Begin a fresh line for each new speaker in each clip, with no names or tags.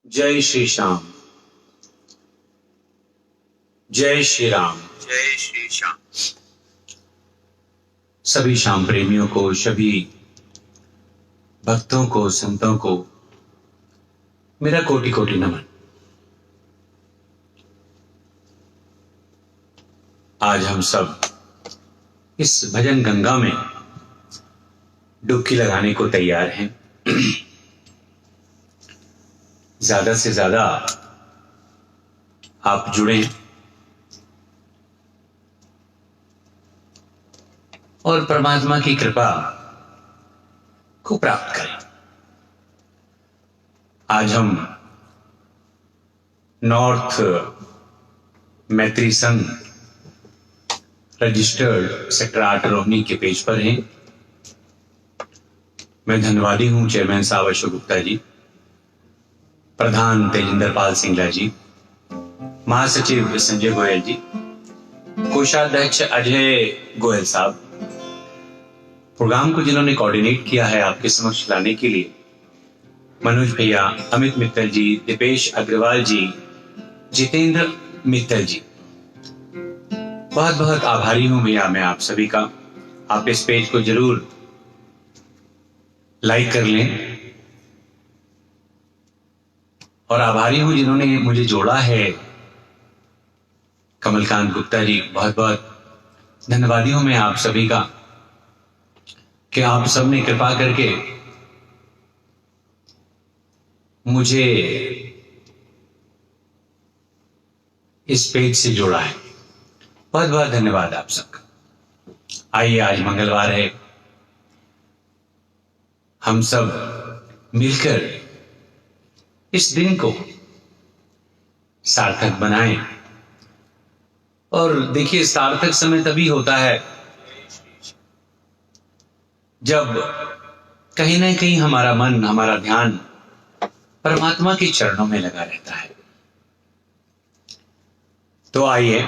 जय श्री श्याम। जय श्री राम।
जय श्री श्याम।
सभी श्याम प्रेमियों को, सभी भक्तों को, संतों को मेरा कोटि कोटि नमन। आज हम सब इस भजन गंगा में डुबकी लगाने को तैयार हैं। ज्यादा से ज्यादा आप जुड़ें और परमात्मा की कृपा को प्राप्त करें। आज हम नॉर्थ मैत्री संघ रजिस्टर्ड सेक्टर 8 रोहिणी के पेज पर हैं। मैं धन्यवादी हूं चेयरमैन साहब अशोक गुप्ता जी, प्रधान तेजिंदर पाल सिंगला जी, महासचिव संजय गोयल जी, कोषाध्यक्ष अजय गोयल साहब, प्रोग्राम को जिन्होंने कोऑर्डिनेट किया है आपके समक्ष लाने के लिए मनोज भैया, अमित मित्तल जी, दीपेश अग्रवाल जी, जितेंद्र मित्तल जी, बहुत बहुत आभारी हूं भैया मैं आप सभी का। आप इस पेज को जरूर लाइक कर लें और आभारी हूं जिन्होंने मुझे जोड़ा है कमलकांत गुप्ता जी, बहुत बहुत धन्यवादी हूं मैं आप सभी का कि आप सबने कृपा करके मुझे इस पेज से जोड़ा है। बहुत बहुत धन्यवाद आप सबका। आइए, आज मंगलवार है, हम सब मिलकर इस दिन को सार्थक बनाएं। और देखिए, सार्थक समय तभी होता है जब कहीं ना कहीं हमारा मन, हमारा ध्यान परमात्मा के चरणों में लगा रहता है। तो आइए,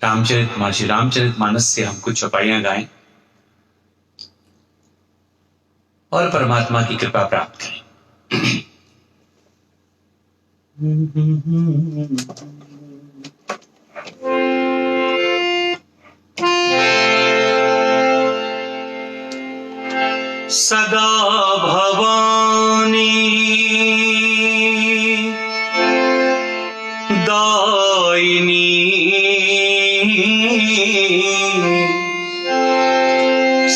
महर्षि रामचरितमानस से हम कुछ चौपाइयां गाएं और परमात्मा की कृपा प्राप्त करें।
सदा भवानी दायिनी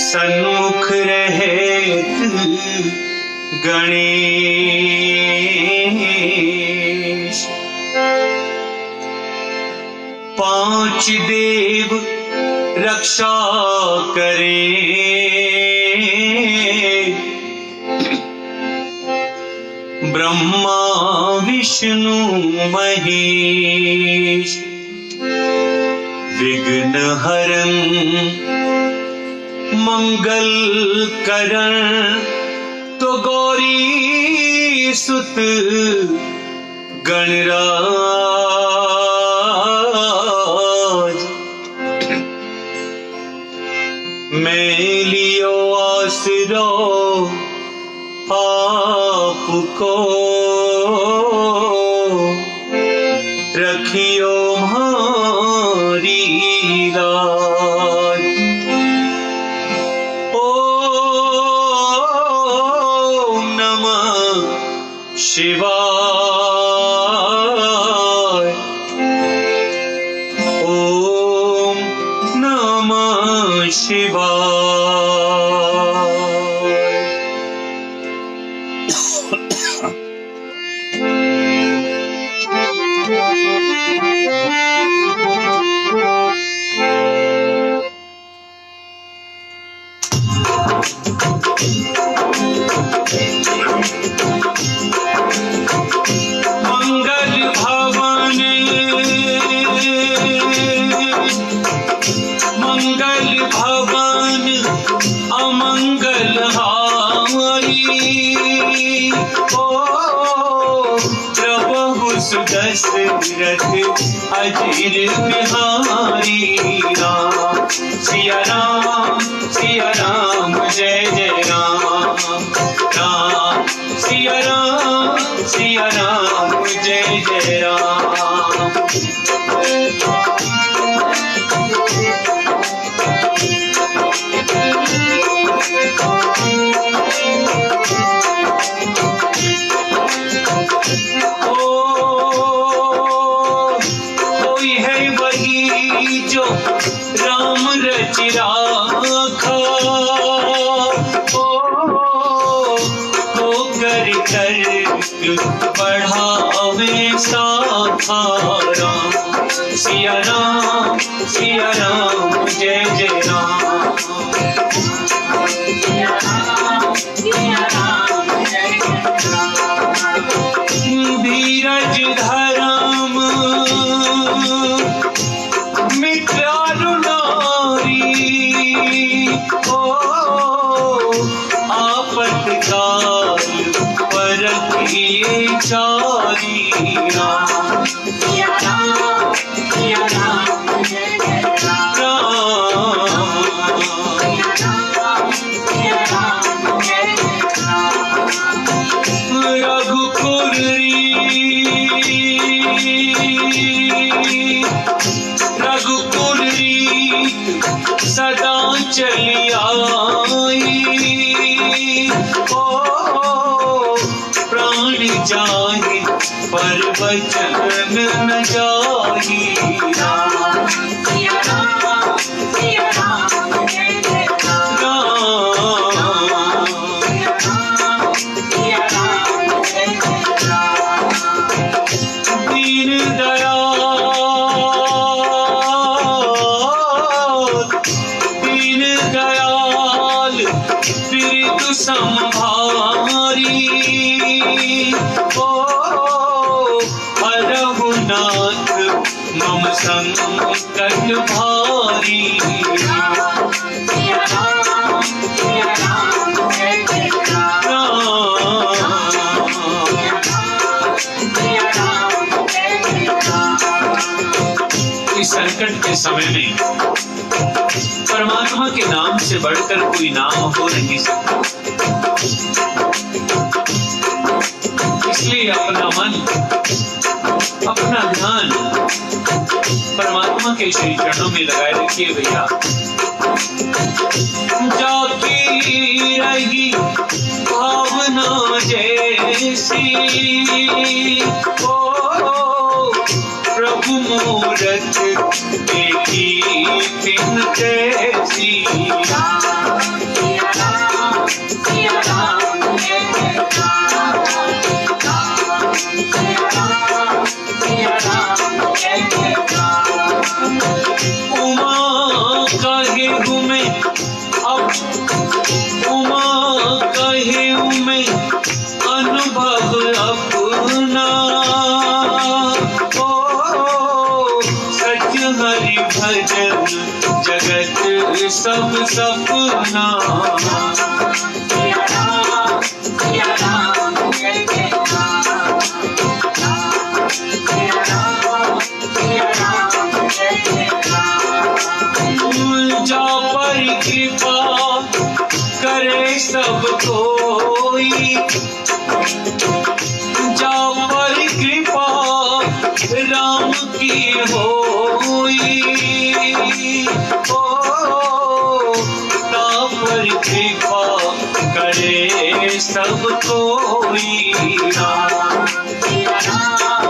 सन्मुख रहत गणेश, पांच देव रक्षा करे, ब्रह्मा विष्णु महेश, विघ्न हरन मंगल करण, तो गौरी सुत गणराज, मैं लियो आसरो आपको, रखियो हमारी राज। ओम नमः शिवाय, ओम नमः शिवाय। मंगल भवन मंगल भवन अमंगल हारी, ओ प्रभु सुदशरथ अजीर बिहारी, राम सिया राम जय जय राम, राम सिया राम जय जय राम। कोई है वही जो राम रच राखा, कर बढ़ावे साखा राम। सिया राम जय जय राम। सिया राम जय जय राम। धीरज धर्म मिटारु नारी, आपतकाल परखिए चारी राम। सिया राम जय जय राम। सिया राम जय जय राम। रघुकुल सदा चली आई, प्राण जाहि पर वचन न जाहि राम। सिया राम जय जय राम। सिया राम जय जय राम। दीन दयाल बिरदु संभारी, रघुनाथ मम संकट भारी। सिया राम जय जय राम। सिया राम जय जय राम। इस संकट के समय में परमात्मा के नाम से बढ़कर कोई नाम हो नहीं सकता। इसलिए अपना मन, अपना ध्यान परमात्मा के श्री चरणों में लगाए रखिए भैया। जाकी रही भावना जैसी, प्रभु मूरत देखी तिन कैसी। सिया राम जय जय राम। सिया राम जय जय राम। उमा कहे हूँ मैं अब, उमा कहे हूँ मैं अनुभव अपना, हरि भजन जगत सब सपना। सिया राम जय जय राम। सिया राम जय जय राम। जा पर कृपा करे सब कोई, जा पर कृपा राम की होई, पर कृपा करे सब कोई राम। सिया राम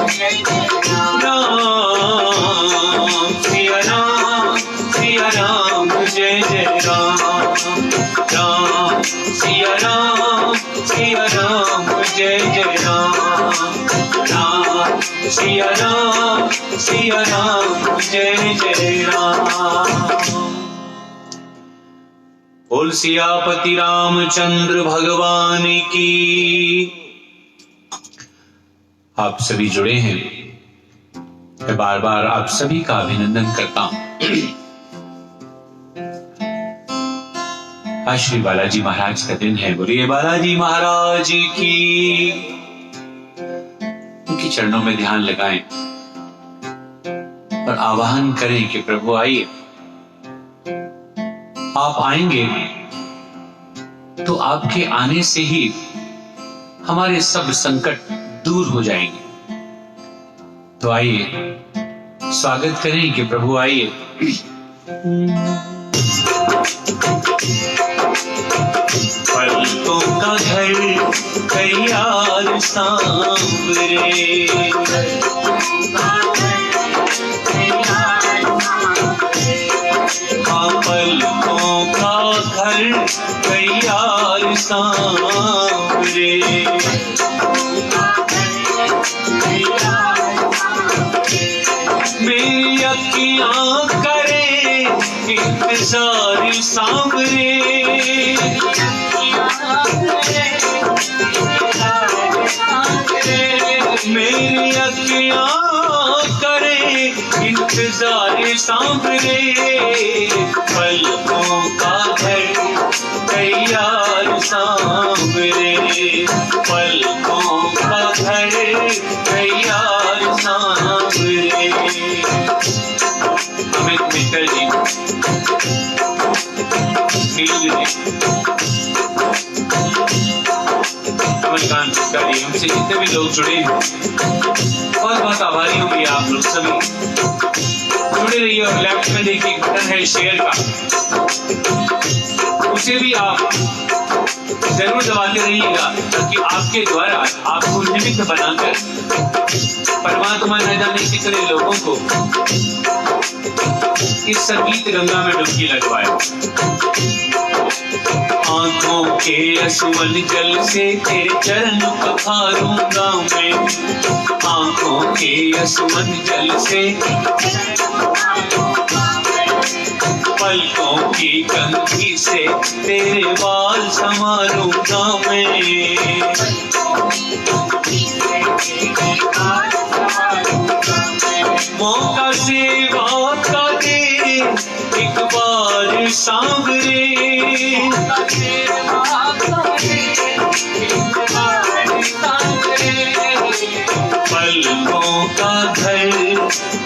जय जय राम। सिया राम जय जय राम। राम सिया राम जय जय राम। राम सिया राम जय जय राम। बोल सियापति रामचंद्र भगवान की। आप सभी जुड़े हैं, मैं बार बार आप सभी का अभिनंदन करता हूं। आज श्री बालाजी महाराज का दिन है। बोलिए बालाजी महाराज की। उनके चरणों में ध्यान लगाएं और आवाहन करें कि प्रभु आइए। आप आएंगे तो आपके आने से ही
हमारे सब संकट दूर हो जाएंगे। तो आइए स्वागत करें कि प्रभु आइए। पलकों का घर तैयार सांवरे, हाँ पलकों का घर तैयार सांवरे, मेरी अखियां करें इंतजार सांवरे, मेरी अखियां करें इंतजार सांवरे, पलकों का घर तैयार सांवरे, पलकों का घर तैयार सांवरे। अमित मित्तल जी, नीलू जी, कमलकांत जी, हमसे जितने भी लोग जुड़े हैं बहुत बहुत आभारी हूँ भैया। आप लोग सभी जुड़े रहिए और लेफ्ट में देखिए एक बटन है शेयर का, उसे भी आप जरूर दबाते रहिएगा ताकि आपके द्वारा आपको निमित्त बनाकर परमात्मा न जाने कितने लोगों को इस संगीत गंगा में डुबकी लगवाए। आंखों के असुवन जल से तेरे चरण पखारूंगा मैं, आंखों के असुवन जल से पलकों की कंघी से तेरे बाल संवारूंगा मैं, मौका सेवा का दे एक बार सांवरे, पलकों का घर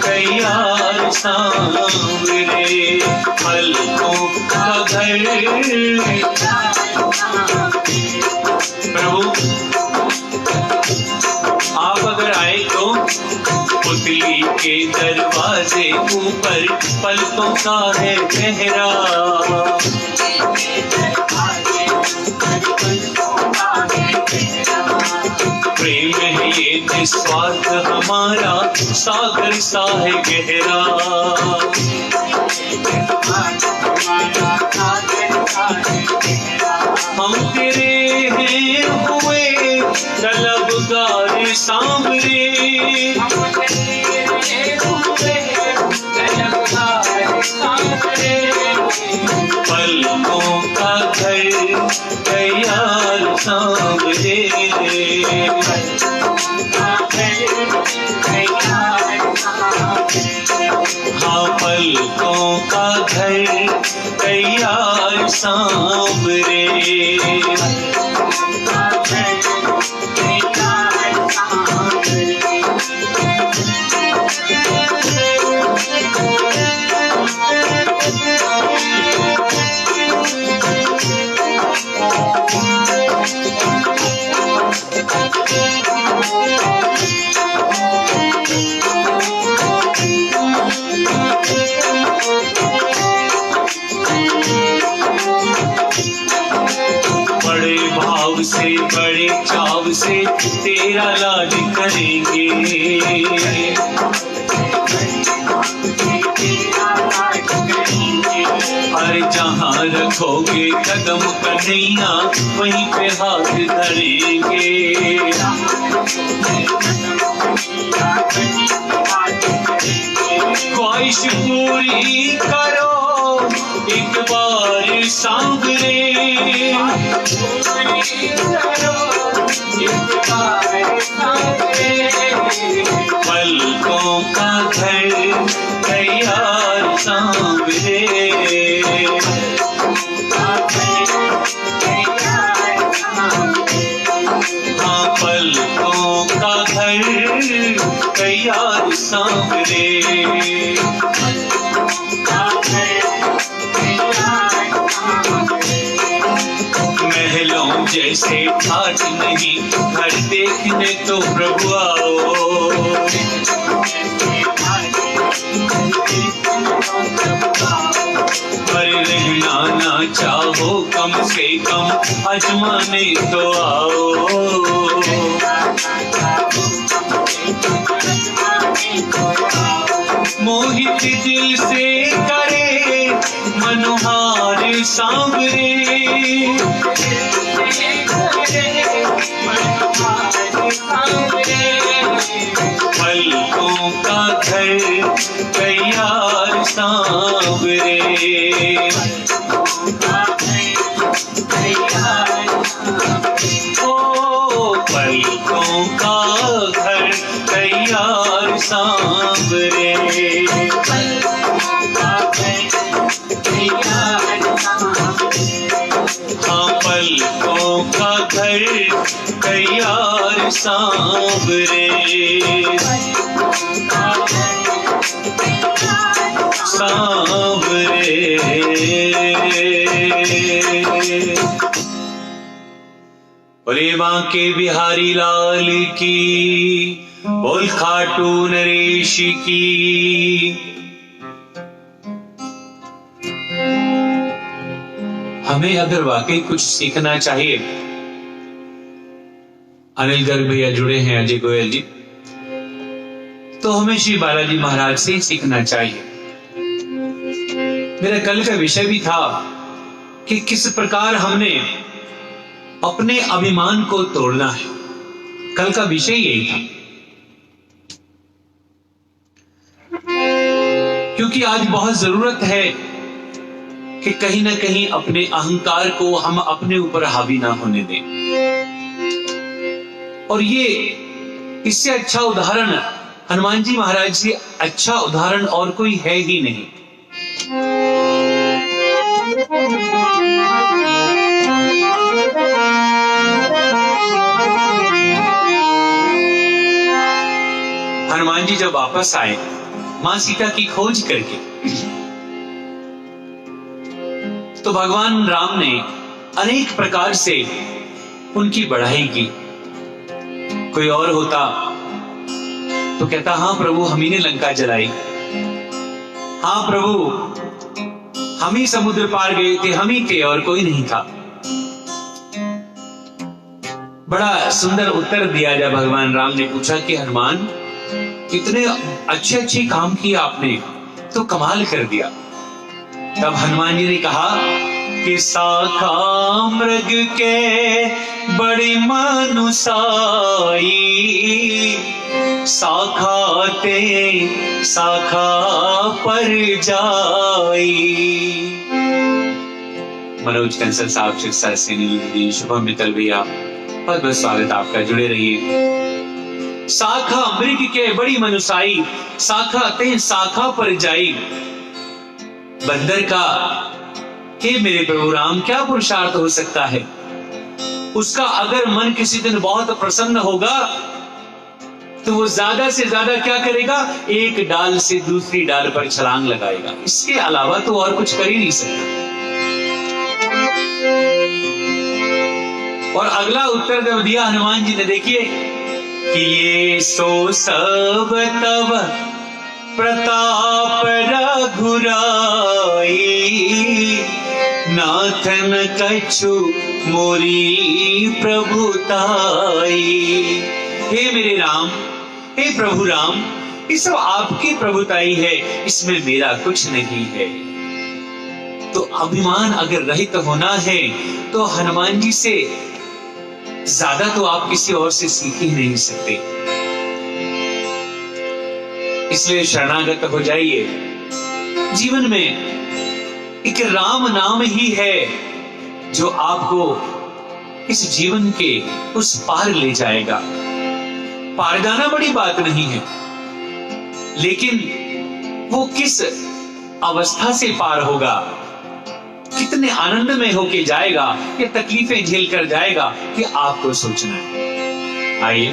तैयार सांवरे, पलकों का घर। प्रभु आप अगर आए तो पुतली के दरवाजे ऊपर पलकों का है पहरा, प्रेम है ये निस्वार्थ हमारा सागर सा है गहरा, हम तेरे हैं हुए तलबगार सांवरे, पलकों का घर तैयार सांवरे, हाँ पलकों का घर तैयार सांवरे। बड़े भाव से बड़े चाव से तेरा लाज करेंगे, हर जहाँ रखोगे कदम कन्हैया वहीं पे हाथ धरेंगे, ख्वाहिश पूरी करो एक बार सांवरे, पलकों का घर तैयार सांवरे, हाँ पलकों का घर तैयार सांवरे। महलों जैसे ऐसे ठाट नहीं, घर देखने तो प्रभु आओ। पर रहना ना चाहो कम से कम अजमाने तो आओ। मोहित दिल से करे मनोहार सांवरे, पलकों का घर तैयार सांवरे। ओ पलकों का घर तैयार सांवरे। हाँ पलकों का घर तैयार सांवरे, सांवरे। बोले बांके बिहारी लाल की, बोल खाटू नरेश की। हमें अगर वाकई कुछ सीखना चाहिए, अनिल गर्ग भैया जुड़े हैं, अजय गोयल जी, तो हमें श्री बालाजी महाराज से ही सीखना चाहिए। मेरा कल का विषय भी था कि किस प्रकार हमने अपने अभिमान को तोड़ना है। कल का विषय यही था, क्योंकि आज बहुत जरूरत है कि कहीं ना कहीं अपने अहंकार को हम अपने ऊपर हावी ना होने दें। और ये इससे अच्छा उदाहरण हनुमान जी महाराज से अच्छा उदाहरण और कोई है ही नहीं। हनुमान जी जब वापस आए मां सीता की खोज करके, तो भगवान राम ने अनेक प्रकार से उनकी बढ़ाई की। कोई और होता तो कहता हाँ प्रभु हम ही ने लंका जलाई, हाँ प्रभु हम ही समुद्र पार गए थे, हम ही थे और कोई नहीं था। बड़ा सुंदर उत्तर दिया जब भगवान राम ने पूछा कि हनुमान इतने अच्छे अच्छे काम किए आपने, तो कमाल कर दिया। तब हनुमान जी ने कहा कि साखा मृग के बड़ी मनुसाई, साखा ते साखा पर जाई। मनोज कंसल साहब शिक्षा से नील, शुभम मित्तल भैया, बहुत बहुत स्वागत आपका, जुड़े रहिए। साखा मृग के बड़ी मनुसाई, साखा ते साखा पर जाई। बंदर का हे मेरे प्रभु राम क्या पुरुषार्थ हो सकता है? उसका अगर मन किसी दिन बहुत प्रसन्न होगा तो वो ज्यादा से ज्यादा क्या करेगा? एक डाल से दूसरी डाल पर छलांग लगाएगा, इसके अलावा तो और कुछ कर ही नहीं सकता। और अगला उत्तर जब दिया हनुमान जी ने, देखिए कि ये सो सब तब प्रताप रघुराई, नाथन कछु मोरी प्रभुताई। हे मेरे राम, हे प्रभु राम, ये सब आपकी प्रभुताई है, इसमें मेरा कुछ नहीं है। तो अभिमान अगर रहित होना है तो हनुमान जी से ज्यादा तो आप किसी और से सीख ही नहीं सकते। इसलिए शरणागत हो जाइए। जीवन में एक राम नाम ही है जो आपको इस जीवन के उस पार ले जाएगा। पार जाना बड़ी बात नहीं है, लेकिन वो किस अवस्था से पार होगा, कितने आनंद में होके जाएगा, ये तकलीफें झेल कर जाएगा, कि आपको सोचना है। आइए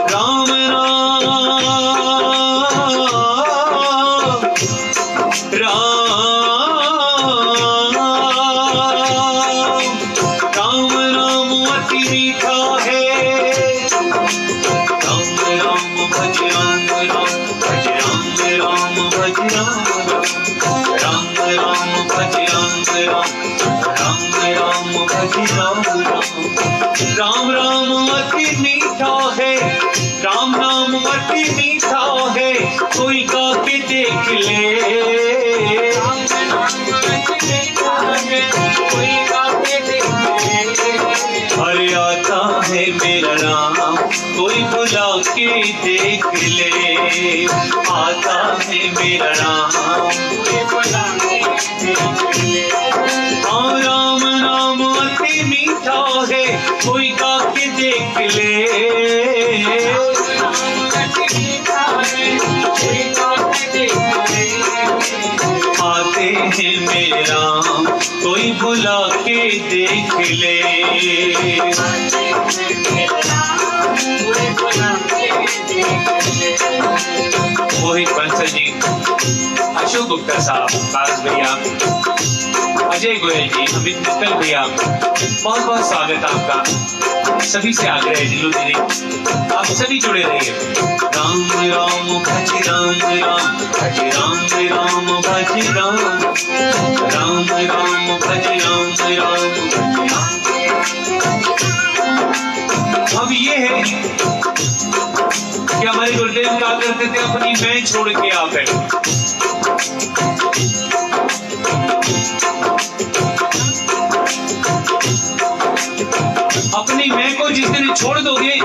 राम राम राम भज राम राम, भज राम राम, भज राम राम, राम राम भज राम राम, राम राम भज राम राम। राम राम अति मीठा है, राम नाम अति मीठा है, कोई गा के देख ले। राम नाम अति मीठा है, कोई गा के देख ले। अरे आता है मेरा राम, कोई बुला के देख ले। आता है मेरा राम, कोई बुला के देख ले। हाँ राम नाम अति मीठा है, कोई गा के देख ले। आते हैं मेरे राम, कोई बुला के देख ले। मोहित बंसल जी, अशोक गुप्ता साहब, काश भैया, अजय गोयल जी, अमित मित्तल भैया, बहुत बहुत स्वागत आपका। सभी से आग्रह है दिलो दिली, आप सभी जुड़े रहिए। राम राम भज राम राम, भज राम राम, भज राम राम, राम भज राम राम, भज राम। अब ये है कि हमारे गुरुदेव कहा करते थे, अपनी मैं छोड़ के आप बैठो। अपनी मैं को जिस दिन छोड़ दोगे,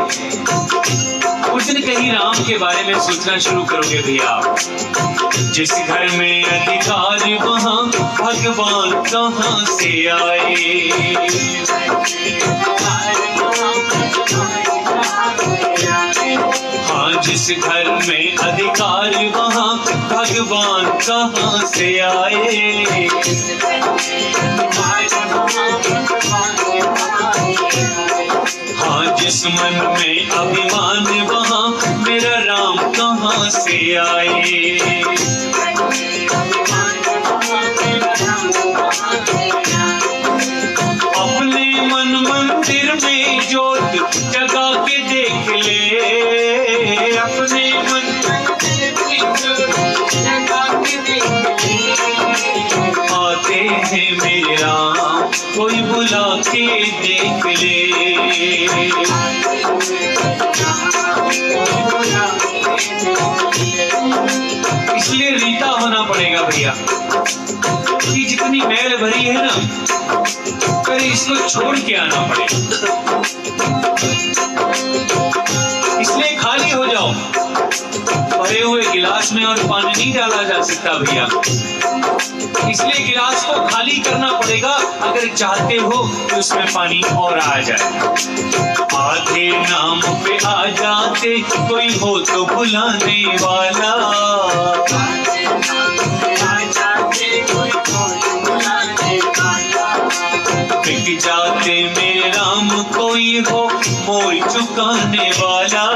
उस दिन कहीं राम के बारे में सोचना शुरू करोगे भैया। जिस घर में अधिकार वहां भगवान कहां से आए। हाँ जिस घर में अधिकार वहां भगवान कहां से आए। हाँ जिस मन में अभिमान वहां मेरा राम कहां से आए। अपने मन मंदिर में ज्योत जगा के देख ले। अपने मन मंदिर में ज्योत जगा के देख ले। आते हैं मेरे राम, कोई बुला के देख ले। इसलिए रीता होना पड़ेगा भैया, कि जितनी मैल भरी है ना, पहले इसको छोड़ के आना पड़ेगा। इसलिए खाली हो जाओ। भरे हुए गिलास में और पानी नहीं डाला जा सकता भैया, इसलिए गिलास को खाली करना पड़ेगा। अगर चाहते हो कि उसमें पानी और आ जाए। आधे नाम पे आ जाते, कोई हो तो बुलाने वाला। बिक जाते मेरे राम, कोई हो मोल चुकाने वाला।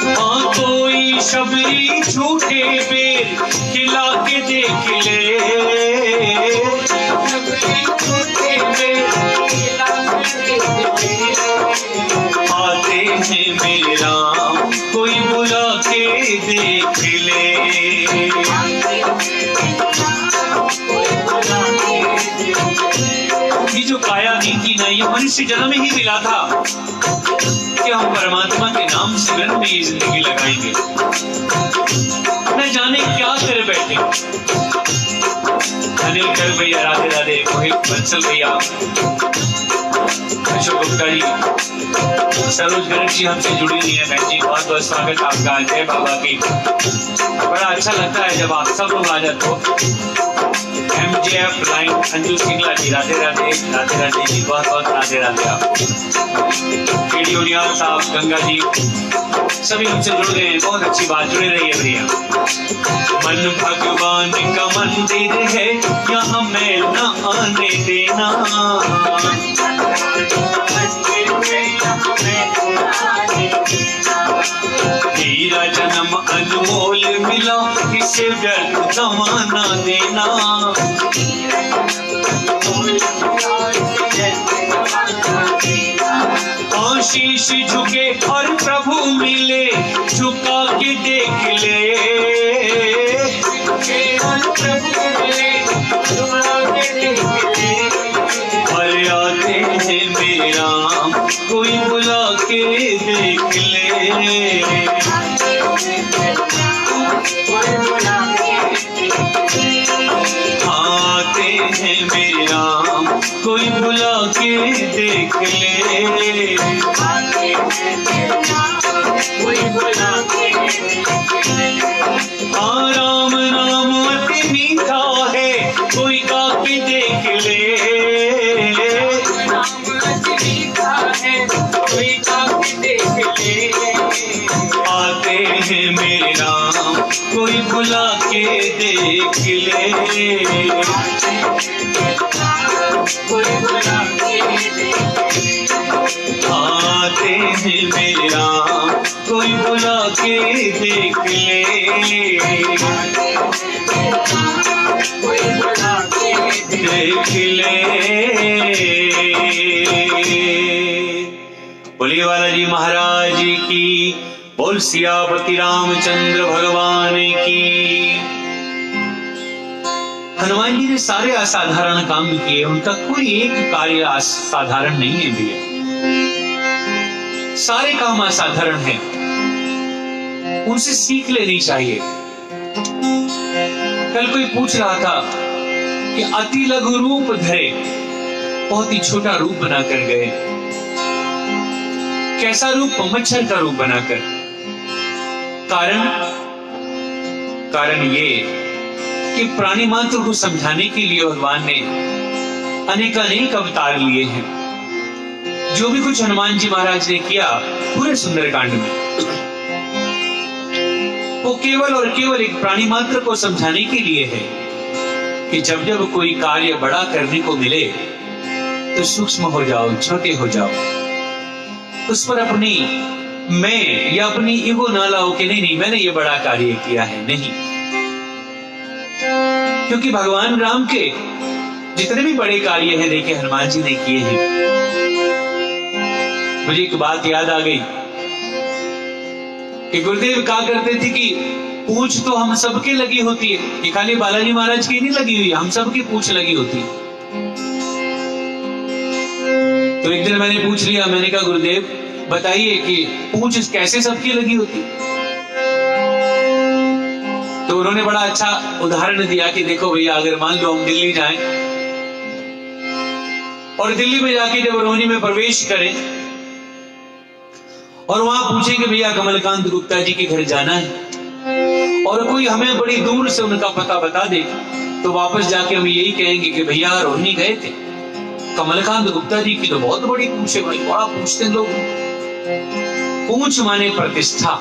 हाँ कोई शबरी झूठे बेर खिला के देख ले। आते हैं मेरे राम, कोई बुला के देख ले। ये जो काया नीति ना, ये मनुष्य जन्म ही मिला था कि हम परमात्मा के नाम सिमरन में ये जिंदगी लगाएंगे। न जाने क्या कर बैठे। अनिल गर्ग भैया, राधे राधे। मोहित बंसल भैया, अशोक गुप्ता जी, सरोज गर्ग जी हमसे जुड़ी हुई है। बहन जी बहुत बहुत स्वागत आपका। जय बाबा की। बड़ा अच्छा लगता है जब आप सब लोग आ जाते हो। MJF लाइन, अंजू सिंगला जी, राधे राधे। राधे राधे जी, बहुत बहुत राधे राधे। आप केडी उनियाल साहब, गंगा जी, सभी हमसे जुड़ गए हैं। बहुत अच्छी बात, जुड़े रहिए भैया। मन भगवान का मंदिर है, यहाँ मैल न आने देना। हीरा जन्म अनमोल मिला, इसे व्यर्थ गंवाना देना। शीश झुके और प्रभु मिले, झुका के देख ले। अरे आते हैं मेरे राम, कोई बुला के देख ले। आते हैं मेरे राम, कोई बुला के देख ले। राम नाम अति मीठा है, कोई गा के देख ले। आते हैं मेरे राम, कोई बुला के देख ले। आते हैं मेरे राम, कोई बुला के देख ले। देख ले। बोलिए बालाजी महाराज की, बोल सियापति रामचंद्र भगवान की। हनुमान जी ने सारे असाधारण काम किए, उनका कोई एक कार्य असाधारण नहीं है भैया, सारे काम असाधारण हैं, उनसे सीख लेनी चाहिए। कल कोई पूछ रहा था कि अति लघु रूप धरे, बहुत ही छोटा रूप बनाकर गए। कैसा रूप? मच्छर का रूप बनाकर। कारण ये कि प्राणी मात्र को समझाने के लिए भगवान ने अनेक अवतार लिए हैं। जो भी कुछ हनुमान जी महाराज ने किया पूरे सुंदरकांड में, वो केवल और केवल एक प्राणी मात्र को समझाने के लिए है कि जब जब कोई कार्य बड़ा करने को मिले तो सूक्ष्म हो जाओ, छोटे हो जाओ, उस पर अपनी मैं या अपनी ईगो ना लाओ कि नहीं मैंने ये बड़ा कार्य किया है। नहीं, क्योंकि भगवान राम के जितने भी बड़े कार्य हैं देखिए हनुमान जी ने किए हैं। मुझे एक बात याद आ गई कि गुरुदेव कहा करते थे कि पूंछ तो हम सबके लगी होती है, ये खाली बालाजी महाराज की नहीं लगी हुई, हम सबकी पूंछ लगी होती है। तो एक दिन मैंने पूछ लिया, मैंने कहा गुरुदेव बताइए कि पूंछ कैसे सबकी लगी होती। तो उन्होंने बड़ा अच्छा उदाहरण दिया कि देखो भैया, अगर मान लो हम दिल्ली जाएं और दिल्ली में जाके जब रोहिणी में प्रवेश करें और वहां पूछें कि भैया कमलकांत गुप्ता जी के घर जाना है, और कोई हमें बड़ी दूर से उनका पता बता दे, तो वापस जाके हम यही कहेंगे कि भैया रोहिणी गए थे, कमलकांत गुप्ता जी की तो बहुत बड़ी पूंछ है भाई, बड़ा पूछते लोग। पूंछ माने प्रतिष्ठा।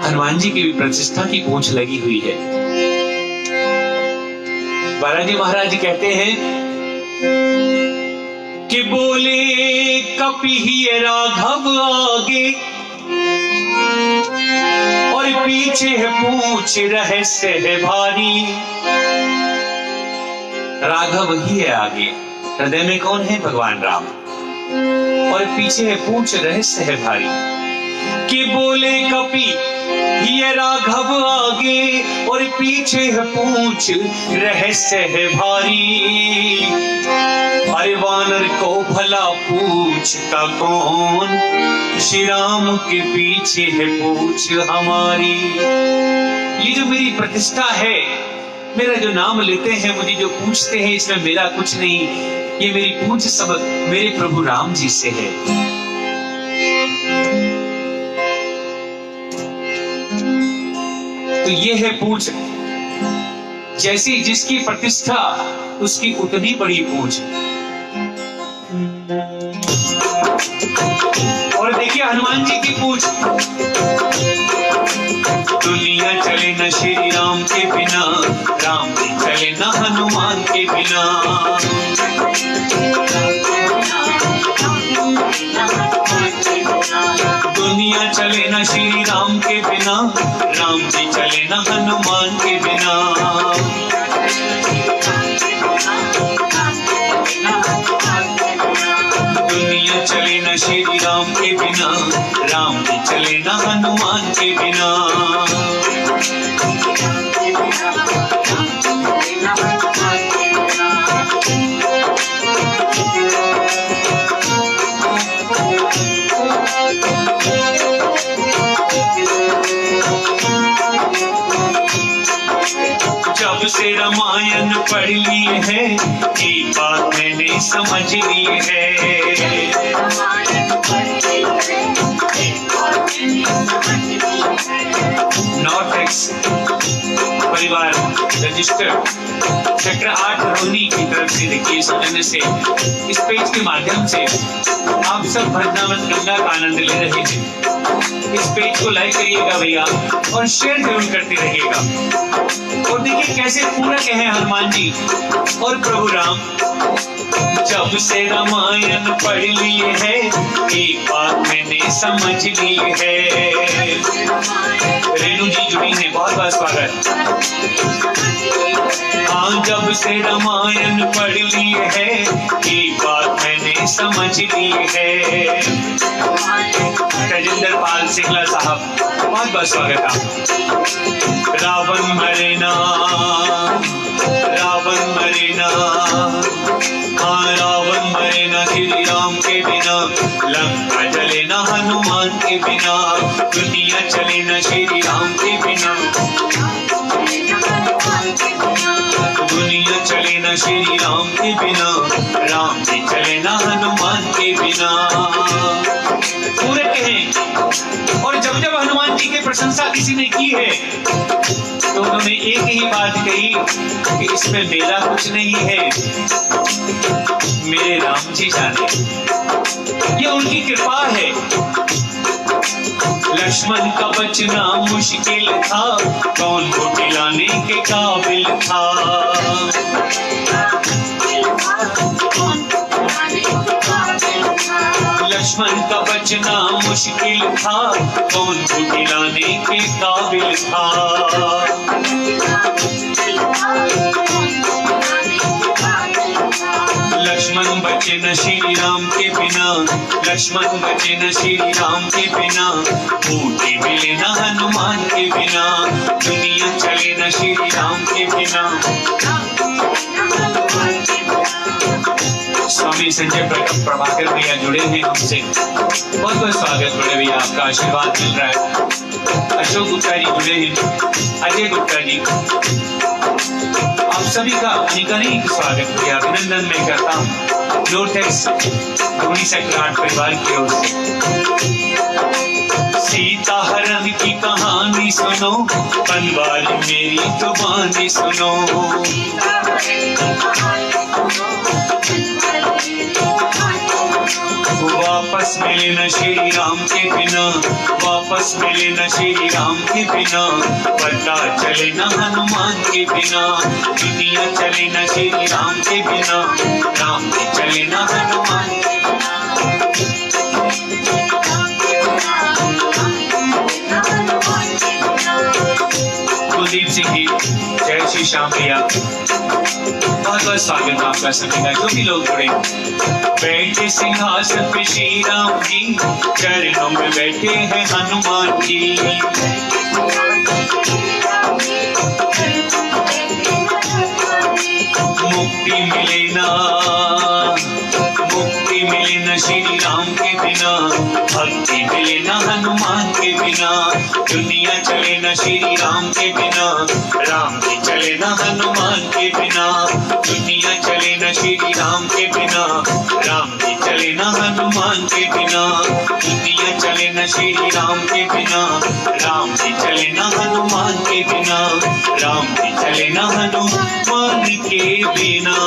हनुमान जी की भी प्रतिष्ठा की पूंछ लगी हुई है। बालाजी महाराज कहते हैं कि बोले कपिहि राघव आगे और पीछे है पूंछ रहस्य है भारी। राघव ही है आगे, हृदय में कौन है? भगवान राम, और पीछे है पूंछ रहस्य है भारी। कि बोले कपि ये राघव आगे और पीछे है पूंछ रहस्य है भारी। अरे वानर को भला पूछता कौन, श्री राम के पीछे है पूंछ हमारी। ये जो मेरी प्रतिष्ठा है, मेरा जो नाम लेते हैं, मुझे जो पूछते हैं, इसमें मेरा कुछ नहीं, ये मेरी पूंछ सब मेरे प्रभु राम जी से है। तो ये है पूंछ, जैसी जिसकी प्रतिष्ठा उसकी उतनी बड़ी पूंछ। और देखिए हनुमान जी की पूंछ, दुनिया चले न श्री राम के बिना, राम भी चले न हनुमान के बिना। दुनिया चले न श्री राम के बिना, राम जी चले न हनुमान के बिना। के बिना। जब से रामायण पढ़ ली है, एक बात मैंने समझ ली है। नॉर्टेक्स परिवार रजिस्टर्ड सेक्टर 8 रोहिणी की तरफ से देखिए सौजन्य से इस पेज के माध्यम से आप सब भजनावत गंगा का आनंद ले रहे हैं। इस पेज को लाइक करिएगा भैया और शेयर जरूर करते रहिएगा। और देखिए कैसे पूरक है हनुमान जी और प्रभु राम। जब से रामायण पढ़ लिए है, एक बात मैंने समझ ली है। रेणु जी जुड़ी है, बहुत बहुत स्वागत। हाँ, जब से रामायण पढ़ लिए है, एक बात मैंने समझ ली है। तेजिंदर पाल सिंगला साहब, बहुत बहुत स्वागत आप। रावण मरेना, रावण मरेना, हाँ रावण मरेना श्री राम के बिना, लंका जले ना हनुमान के बिना, दुनिया चले ना श्री राम के बिना, दुनिया चले ना श्री राम के बिना, राम जी चले ना हनुमान के बिना। पूरे कहें। और जब जब हनुमान जी की प्रशंसा किसी ने की है तो उन्होंने एक ही बात कही कि इसमें मेरा कुछ नहीं है, मेरे राम जी जाने, ये उनकी कृपा है। लक्ष्मण का बचना मुश्किल था, कौन को दिलाने के काबिल था। लक्ष्मण का बचना मुश्किल था, कौन को दिलाने के काबिल था। लक्ष्मण बचे न श्री राम के बिना, लक्ष्मण बचे न श्री राम के बिना, बूटी मिले न हनुमान के बिना, दुनिया चले न श्री राम के बिना। स्वामी संजय प्रभाकर भैया जुड़े हैं हमसे, बहुत बहुत स्वागत बड़े भैया, आपका आशीर्वाद मिल रहा है। अशोक गुप्ता जी जुड़े हैं, अजय गुप्ता जी, आप सभी का अनेक स्वागत भैया, अभिनंदन मैं करता हूँ। नोटेक्स रोहिणी सेक्टर 8 परिवार की ओर से। सीता हरण की कहानी सुनो, बनवाली मेरी जुबानी सुनो। वापस मिले न श्री राम के बिना, वापस मिले न श्री राम के बिना, पता चले न हनुमान के बिना, दुनिया चले न श्री राम के बिना, राम जी चले न हनुमान के बिना। कुलदीप सिंह जी, जय श्री श्याम भैया, बहुत बहुत स्वागत आपका सभी का। जो भी लोग जुड़े, बैठे सिंहासन पे श्री राम जी, चरणों में बैठे हैं हनुमान जी। मुक्ति मिले ना, मुक्ति मिले न श्री राम के बिना, भक्ति मिले न हनुमान के बिना, दुनिया चले न श्री राम के बिना, राम जी चले न हनुमान के बिना, दुनिया चले न श्री राम के बिना, राम जी चले न हनुमान के बिना, दुनिया चले न श्री राम के बिना, राम जी चले न हनुमान के बिना, राम जी चले न हनुमान के बिना।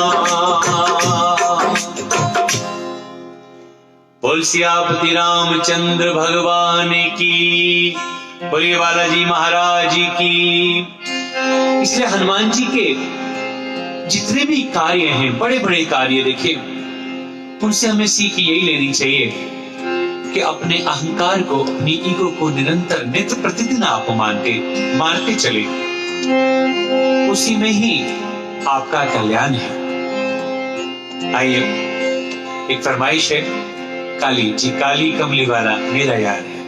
बोल सियापति रामचंद्र भगवान की, बोलिए बालाजी महाराज की। इसलिए हनुमान जी के जितने भी कार्य हैं, बड़े बड़े कार्य देखिए, उनसे हमें सीख यही लेनी चाहिए कि अपने अहंकार को, अपनी ईगो को निरंतर नित्य प्रतिदिन आप मारते चले, उसी में ही आपका कल्याण है। आइए, एक फरमाइश है, काली जी, काली कमली वाला मेरा यार है।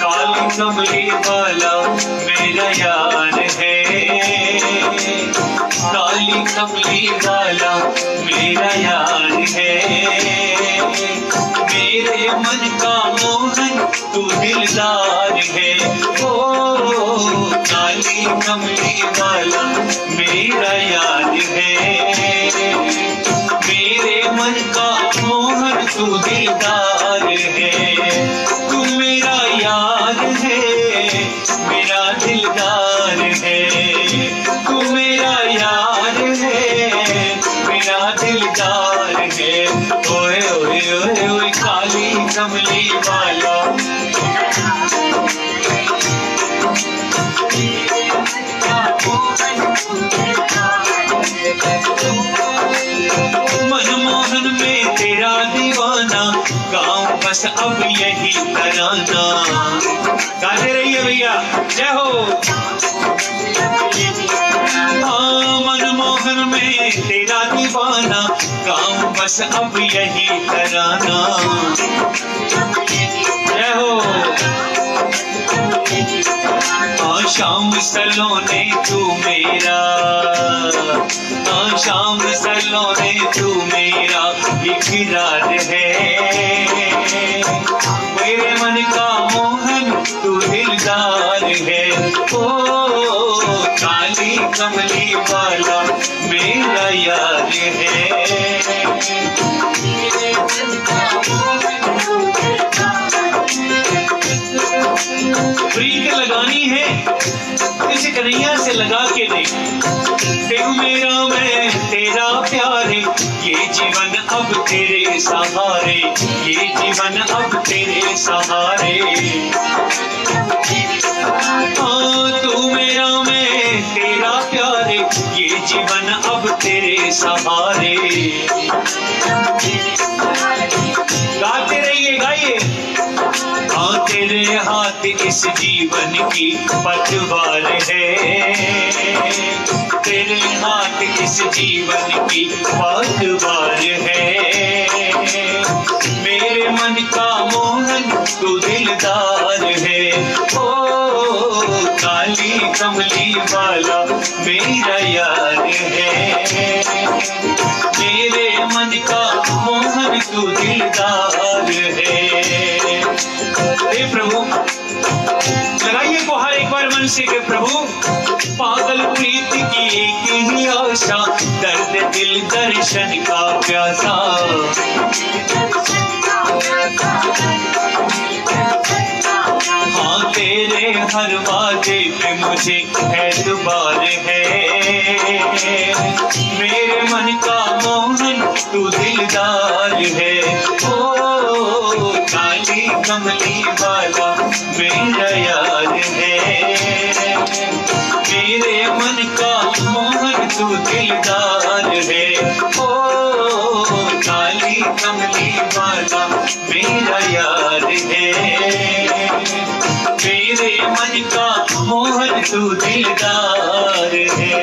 काली कमली वाला मेरा यार है, काली कमली वाला मेरा यार है, मेरे मन का मोहन तू दिलदार है। ओ काली कमली वाला मेरा यार है, मेरे मन का मोहन तू दिलदार है। तू मेरा यार है, मेरा दिलदार है, तू मेरा यार है, मेरा दिलदार है। ओए ओए ओए ओए काली कमली वाला मनमोहन में तेरा दीवाना, गाँव बस अब यही तराना। गाते रहिए भैया, जय हो। हाँ मनमोहन में तेरा दीवाना, गाँव बस अब यही तराना। जय हो। हाँ शाम सलोने तू मेरा, हाँ शाम सलोने तू मेरा इकरार है, मेरे मन का मोहन तू दिलदार है। ओ काली कमली वाला मेरा यार है, प्रीत लगानी है किसी कन्हैया से लगा के दे, तेरू मेरा मैं तेरा प्यारे, ये जीवन अब तेरे सहारे, ये जीवन अब तेरे सहारे। हाँ तू मेरा मैं तेरा प्यारे, ये जीवन अब तेरे सहारे। गाते रहिए, गाइए। हाँ तेरे हाथ इस जीवन की पतवार है, तेरे हाथ इस जीवन की पतवार है, मेरे मन का मोहन तू दिलदार है। ओ काली कमली वाला मेरा यार है, मेरे मन का मोहन तू दिलदार है। हे प्रभु लगाइए गुहार एक बार मन से कि प्रभु पागल प्रीत की एक ही आशा, दर्द दिल दर्शन का प्यासा। हाँ तेरे हर वादे पे मुझे एतबार है, मेरे मन का मोहन तू दिलदार है। ओ काली कमली वाला मेरा यार है, मेरे मन का मोहन तू दिलदार है। ओ काली कमली वाला मेरा यार है, मेरे मन का मोहन तू दिलदार है।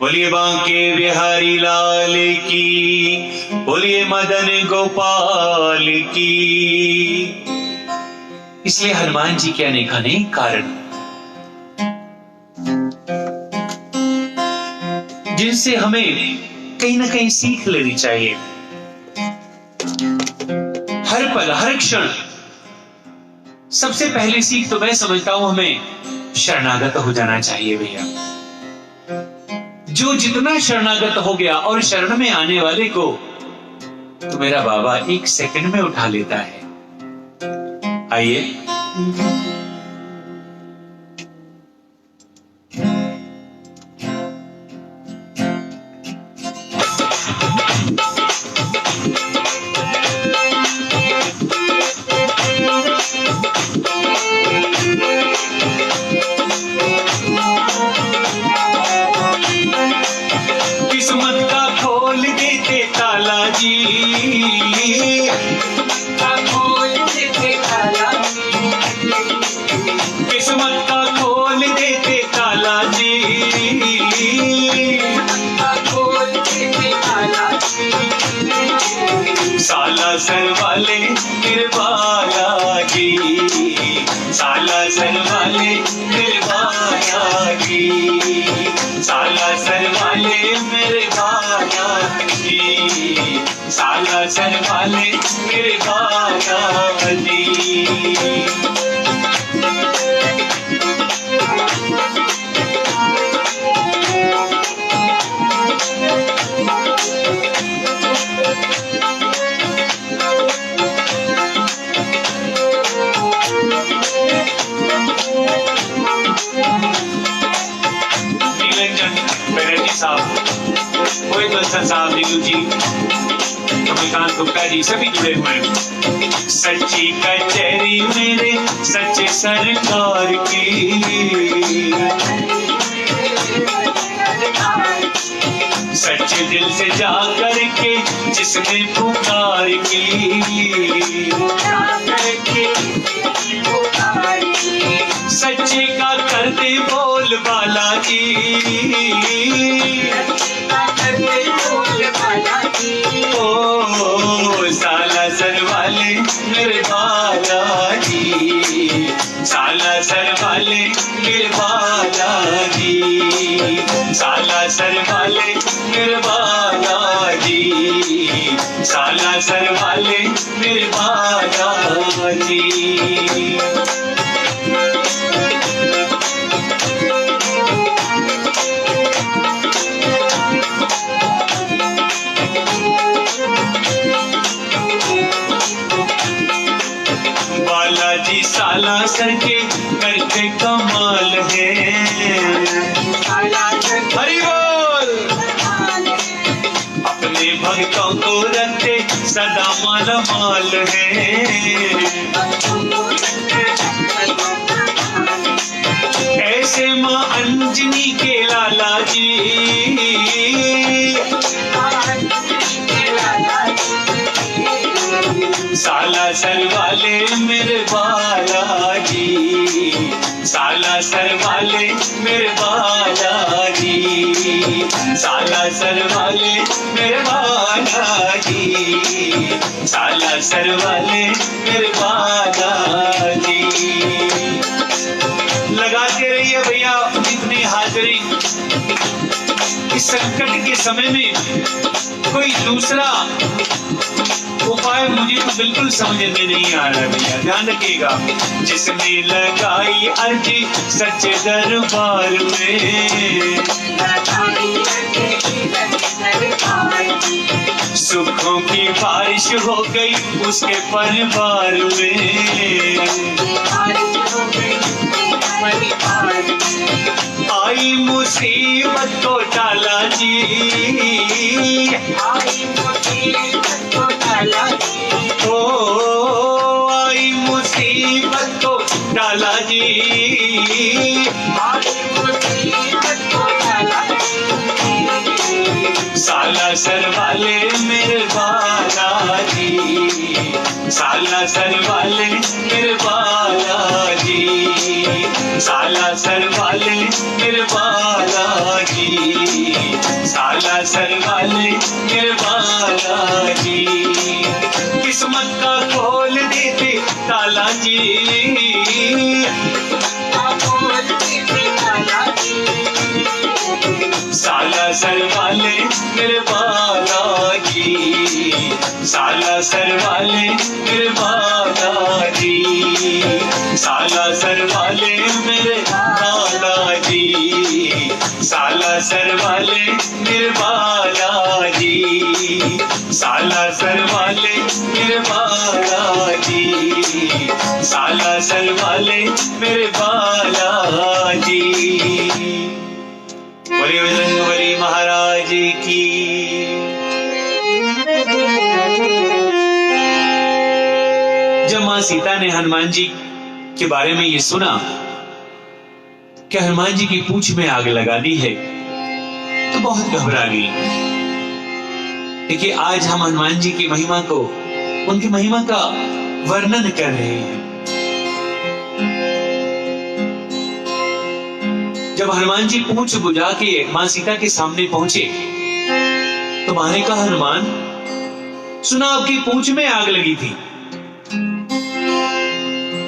बोलिए बांके बिहारी लाल की, बोलिए मदन गोपाल की। इसलिए हनुमान जी के अनेक कारण जिनसे हमें कहीं ना कहीं सीख लेनी चाहिए। हर पल हर क्षण सबसे पहली सीख तो मैं समझता हूं हमें शरणागत हो जाना चाहिए भैया। जो जितना शरणागत हो गया और शरण में आने वाले को तो मेरा बाबा एक सेकंड में उठा लेता है। आइए जी, किस्मत का खोल देते ताला जी, साला सर वाले निर्वाला जी, साला सर वाले निर्वाला जी, साला सर वाले निर्वाला जी, साला सर वाले निर्वाला जी। मोहित बंसल साहब, नीलू जी, कमलकांत गुप्ता जी, सभी जुड़े हुए हैं। सच्ची कचहरी मेरे सच्चे सरकार की, सच्चे दिल से जा करके जिसने पुकार की, सच्चे का करते बोल बाला जी, ओ साला सर वाले निर्वाला जी, साला सर वाले निर्वाला जी, साला सर वाले निर्वाला जी, साला सर वाले निर्वाला जी। बालाजी साला सर के करते कमाल है, हरि बोल, अपने भक्तों को रखते सदा माला माल है, ऐसे माँ अंजनी के लाला जी, साला सर वाले मेरे बाला जी, साला सर वाले मेरे बाला जी, साला सर वाले मेरे बाला जी, साला सर वाले मेरे बाला जी। लगाते रहिए भैया इतनी हाजिरी। इस संकट के समय में कोई दूसरा उपाय मुझे तो बिल्कुल समझ में नहीं आ रहा है भैया, ध्यान रखिएगा। जिसने लगाई अर्जी सच्चे दरबार में, सुखों की बारिश हो गई उसके परिवार में, आई मुसीबत को टाला जी, ओ आई मुसीबत को टाला जी, साला सर वाले मेरे बाला जी, साला सर वाले मेरे बाला जी, साला सर वाले मेरे बाला जी, साला सर वाले मेरे बाला जी। किस्मत का खोल देते ताला जी, साला सर वाले मेरे बाला जी, साला सर वाले मेरे बाला जी, साला सर वाले मेरे बाला जी, साला सर वाले मेरे बाला जी, साला सर वाले मेरे बाला जी, साला सर वाले मेरे बाला जी। बोलिए बजरंगबली महाराज की। जब मां सीता ने हनुमान जी के बारे में ये सुना कि हनुमान जी की पूंछ में आग लगा दी है तो बहुत घबरा गई।
देखिए, आज हम हनुमान जी की महिमा को, उनकी महिमा का वर्णन कर रहे हैं। जब हनुमान जी पूंछ बुझा के मां सीता के सामने पहुंचे तो मां ने कहा, हनुमान सुना आपकी पूंछ में आग लगी थी।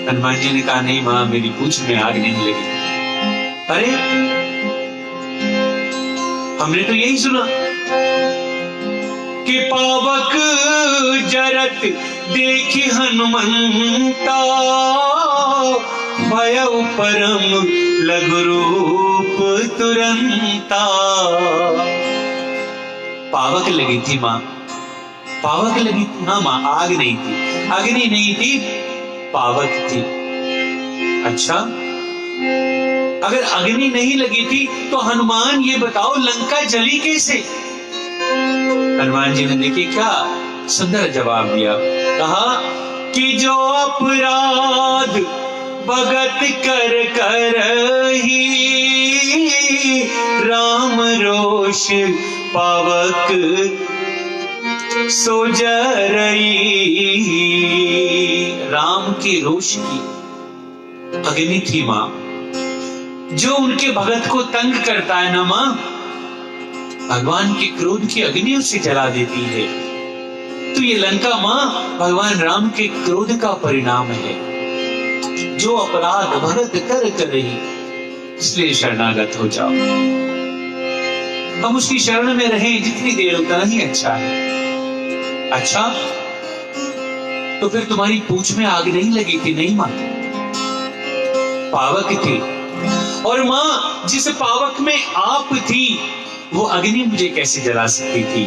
हनुमान जी ने कहा, नहीं मां, मेरी पूंछ में आग नहीं लगी। अरे, हमने तो यही सुना कि पावक जरत देखी हनुमंता, भयउ परम लघु रूप तुरंता। पावक लगी थी मां, पावक लगी थी। हाँ मां, आग नहीं थी, अग्नि नहीं थी, पावक थी। अच्छा, अगर अग्नि नहीं लगी थी तो हनुमान ये बताओ लंका जली कैसे? हनुमान जी ने देखिए क्या सुंदर जवाब दिया। कहा कि जो अपराध भगत कर ही राम रोष पावक सो जरई। राम के रोष की अग्नि थी मां, जो उनके भगत को तंग करता है ना मां, भगवान के क्रोध की अग्नि उसे जला देती है। तो ये लंका मां भगवान राम के क्रोध का परिणाम है। जो अपराध भगत कर ही, इसलिए शरणागत हो जाओ। हम उसकी शरण में रहें जितनी देर उतना ही अच्छा है। अच्छा, तो फिर तुम्हारी पूंछ में आग नहीं लगी थी? नहीं मां, पावक थी। और मां, जिस पावक में आप थी वो अग्नि मुझे कैसे जला सकती थी?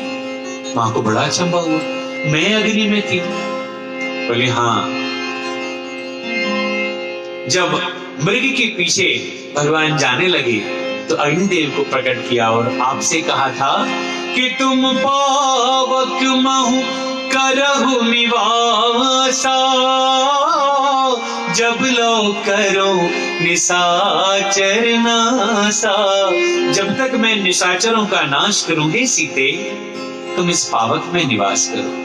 मां को बड़ा अचंभा हुआ, मैं अग्नि में थी? बोले हाँ, जब मृग के पीछे भगवान जाने लगे तो अग्निदेव को प्रकट किया और आपसे कहा था कि तुम पावक महु करहु निवासा, जब लो करो निशाचर नासा। जब तक मैं निशाचरों का नाश करूंगी सीते, तुम इस पावक में निवास करो।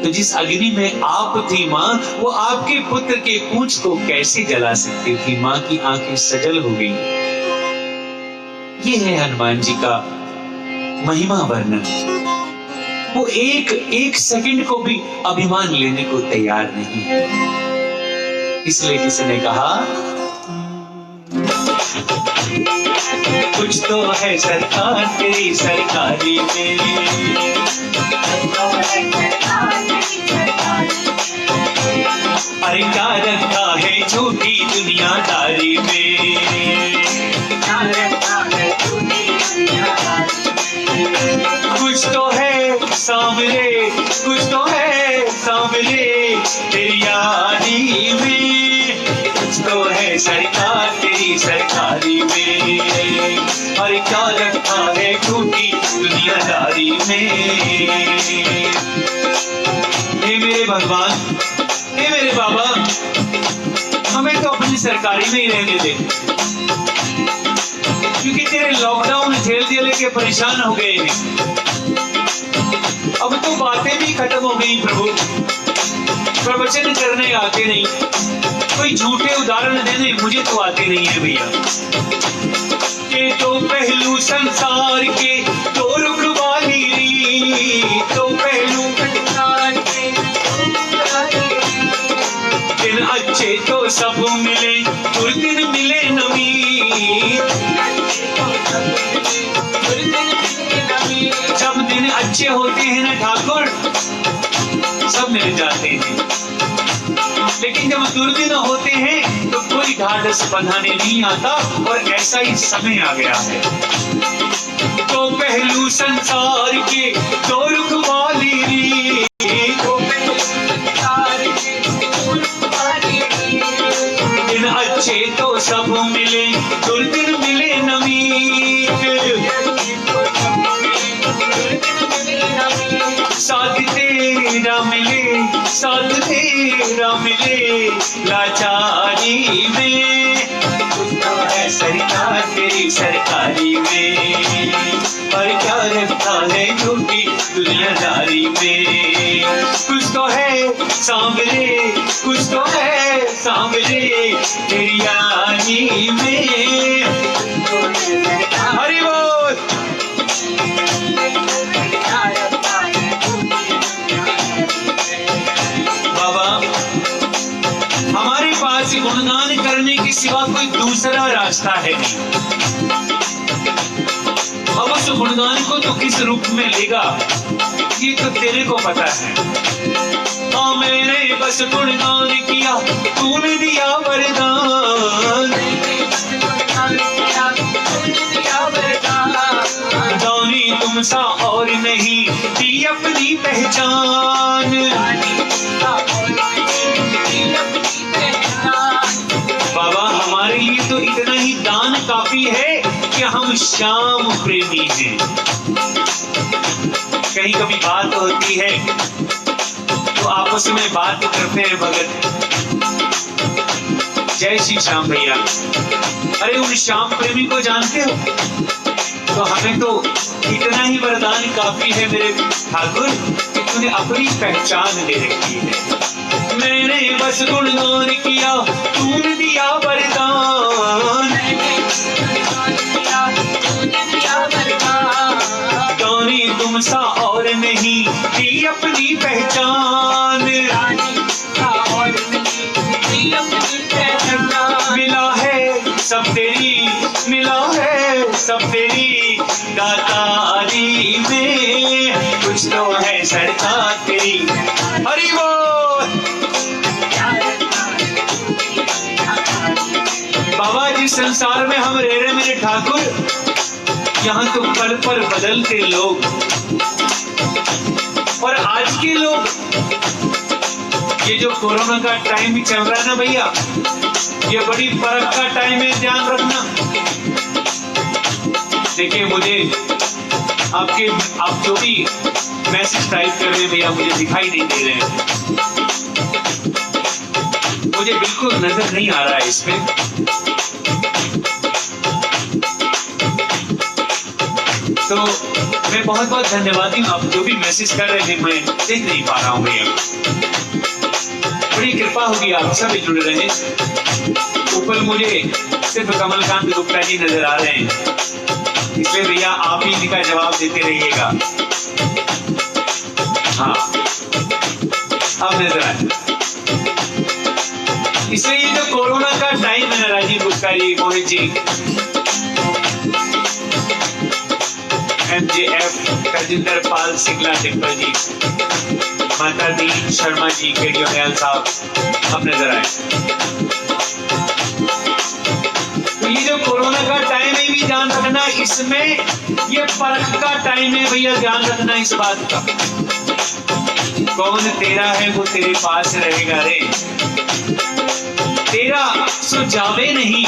तो जिस अग्नि में आप थी मां, वो आपके पुत्र के पूंछ को कैसे जला सकती थी? मां की आंखें सजल हो गई। ये है हनुमान जी का महिमा वर्णन। वो एक सेकंड को भी अभिमान लेने को तैयार नहीं है। इसलिए किसी ने कहा, कुछ तो है सरकार तेरी सरकारी में, अरे क्या रखा है झूठी दुनियादारी में। कुछ तो है सांवरे, कुछ तो है सांवरे तेरी यारी में, कुछ तो है सरकार तेरी सरकारी में, अरे क्या रखा है झूठी दुनियादारी में। हे मेरे भगवान, हे मेरे बाबा, हमें तो अपनी सरकारी में ही रहने दे, क्योंकि तेरे लॉकडाउन झेल लेके परेशान हो गए हैं। अब तो बातें भी खत्म हो गई प्रभु, प्रवचन करने आते नहीं, कोई झूठे उदाहरण देने मुझे तो आते नहीं है भैया। के तो पहलू संसार के दो रुख वाली, तो पहलू संसार के दिन अच्छे तो सब मिले, दुर्दिन मिले नमी। जब दिन अच्छे होते हैं ना ठाकुर, सब मिल जाते हैं, लेकिन जब दुर्दिन होते हैं तो कोई ढाढ़स बंधाने नहीं आता, और ऐसा ही समय आ गया है। तो पहलू संसार के दो रुख वाली, तो पहलू संसार के दो रुख वाली, दिन अच्छे तो सब मिले, दुर्दिन मिले नमी। साथ तेरा मिले, साथ तेरा मिले लाचारी में, कुछ तो है सरकार तेरी सरकारी में, और क्या रखा है झूठी दुनियादारी में। कुछ तो है सांवरे, कुछ तो है सांवरे तेरी यारी में। हरि बोल। बाबा हमारे पास गुणगान करने के सिवा कोई दूसरा रास्ता है नहीं। अब उस गुणगान को तो किस रूप में लेगा ये तो तेरे को पता है। हाँ मैंने बस गुणगान किया, तूने दिया वरदान। दानी तुम सा और नहीं दी अपनी पहचान। बाबा हमारे लिए तो इतना ही दान काफी है कि हम श्याम प्रेमी हैं। कहीं कभी बात होती है तो आपस में बात करते हैं भगत, जय श्री श्याम भैया। अरे उन श्याम प्रेमी को जानते हो? तो हमें तो इतना ही वरदान काफी है मेरे ठाकुर कि तूने अपनी पहचान दे रखी है। मैंने बस गुणगान किया, तूने दिया वरदान। दानी तुम सा और नहीं दी अपनी पहचान। मिला है सब तेरी, मिला है सब तेरी दातारी में। कुछ तो है सरकार तेरी। हरि बोल। बाबा जिस संसार में हम रह रहे मेरे ठाकुर, यहाँ तो पल पल बदलते लोग। और आज के लोग, ये जो कोरोना का टाइम भी चल रहा है ना भैया, ये बड़ी फर्क का टाइम है, ध्यान रखना। देखिए मुझे आप जो भी मैसेज टाइप कर रहे हैं भैया, मुझे दिखाई नहीं दे रहे हैं, मुझे बिल्कुल नजर नहीं आ रहा है इसमें। तो मैं बहुत बहुत धन्यवादी हूँ, आप जो भी मैसेज कर रहे हैं मैं देख नहीं पा रहा हूँ भैया। बड़ी कृपा होगी, आप सब जुड़ रहे हैं। ऊपर मुझे सिर्फ कमलकांत गुप्ता जी नजर आ रहे हैं, इसलिए भैया आप ही इनका जवाब देते रहिएगा। हाँ अब नजर आए। इसलिए ये जो कोरोना का टाइम है ना राजीव गुप्ता जी, मोहित जी, MJF करजिंदर पाल सिंगला टिप्पल जी, माता दी शर्मा जी, केडियो दयाल साहब, अब नजर आए। तो ये जो कोरोना का टाइम है भी ध्यान रखना, इसमें ये परख का टाइम है भैया, ध्यान रखना इस बात का। कौन तेरा है वो तेरे पास रहेगा रे, तेरा सो जावे नहीं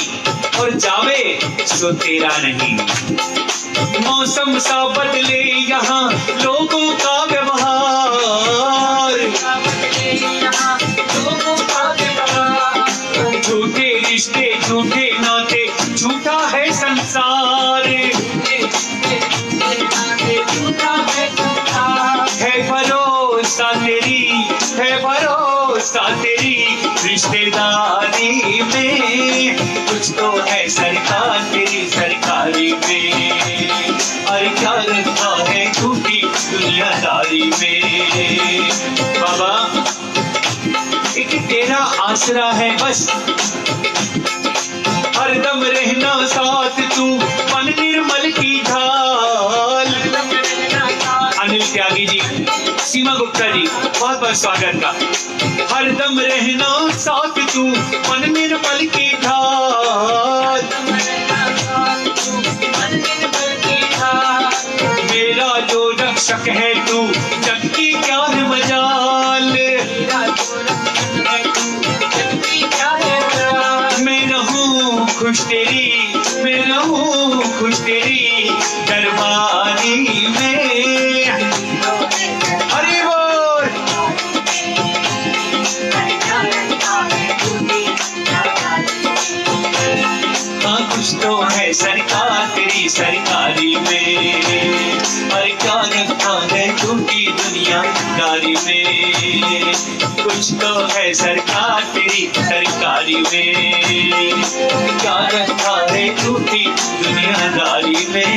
और जावे सो तेरा नहीं। मौसम सा बदले यहाँ लोगों का व्यवहार, झूठे रिश्ते झूठे नाते झूठा है संसार। है भरोसा तेरी, है भरोसा तेरी रिश्तेदारी में। कुछ तो है सरकार तेरी सरकारी में, और क्या रखा है झूठी दुनियादारी में। बाबा एक तेरा आसरा है बस, हरदम रहना साथ तू मन निर्मल की ढाल। अनिल त्यागी जी, सीमा गुप्ता जी, बहुत बहुत स्वागत का। हरदम रहना साथ तू मन निर्मल की ढाल। मेरा जो रक्षक है तू जग की क्या है मजाल। मैं रहूं खुश तेरी, मैं रहूं खुश तेरी दरबारी में। हरि बोल। हाँ कुछ सरकारी में, और क्या रखा है टूटी दुनियादारी में, कुछ तो है सरकार तेरी सरकारी में, क्या रखा है टूटी दुनियादारी में।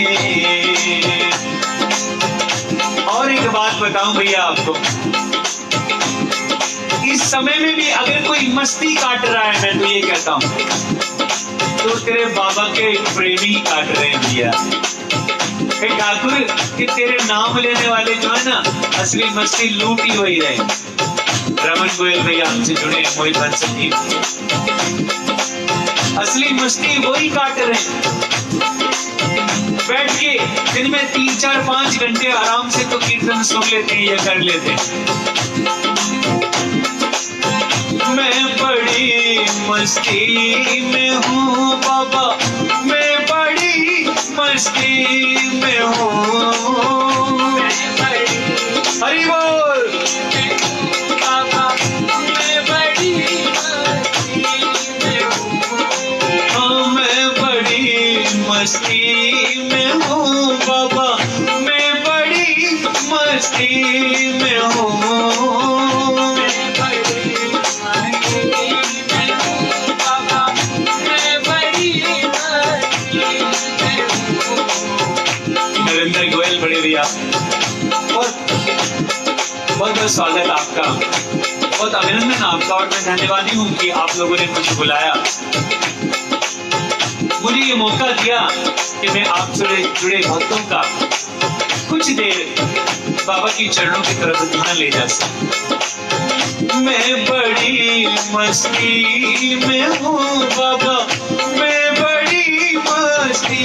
और एक बात बताऊं भैया आपको, इस समय में भी अगर कोई मस्ती काट रहा है, मैं तो ये कहता हूं तो तेरे बाबा के प्रेमी काट रहे हैं भैया। ठाकुर कि तेरे नाम लेने वाले जो है ना, असली मस्ती लूट ही वही रहे। रमन गोयल भैया हमसे जुड़े हैं, मोहित बंसल जी, असली मस्ती वही काट रहे हैं। बैठ के दिन में 3, 4, 5 घंटे आराम से तो कीर्तन सुन लेते हैं या कर लेते हैं। मैं बड़ी मस्ती में हूँ बाबा, मैं बड़ी मस्ती में हूँ, हरि बोल बाबा, मैं बड़ी मस्ती में हूँ, हाँ मैं बड़ी मस्ती में हूँ बाबा, मैं बड़ी मस्ती में हूँ। नरेंद्र गोयल बड़े भैया, बहुत बहुत स्वागत आपका, बहुत अभिनंदन आपका, और मैं धन्यवादी हूँ कि आप लोगों ने मुझे बुलाया, मुझे ये मौका दिया कि मैं आपसे जुड़े भक्तों का कुछ देर बाबा की चरणों की तरफ ध्यान ले जा सकूं। मैं बड़ी मस्ती में हूँ बाबा, मैं बड़ी मस्ती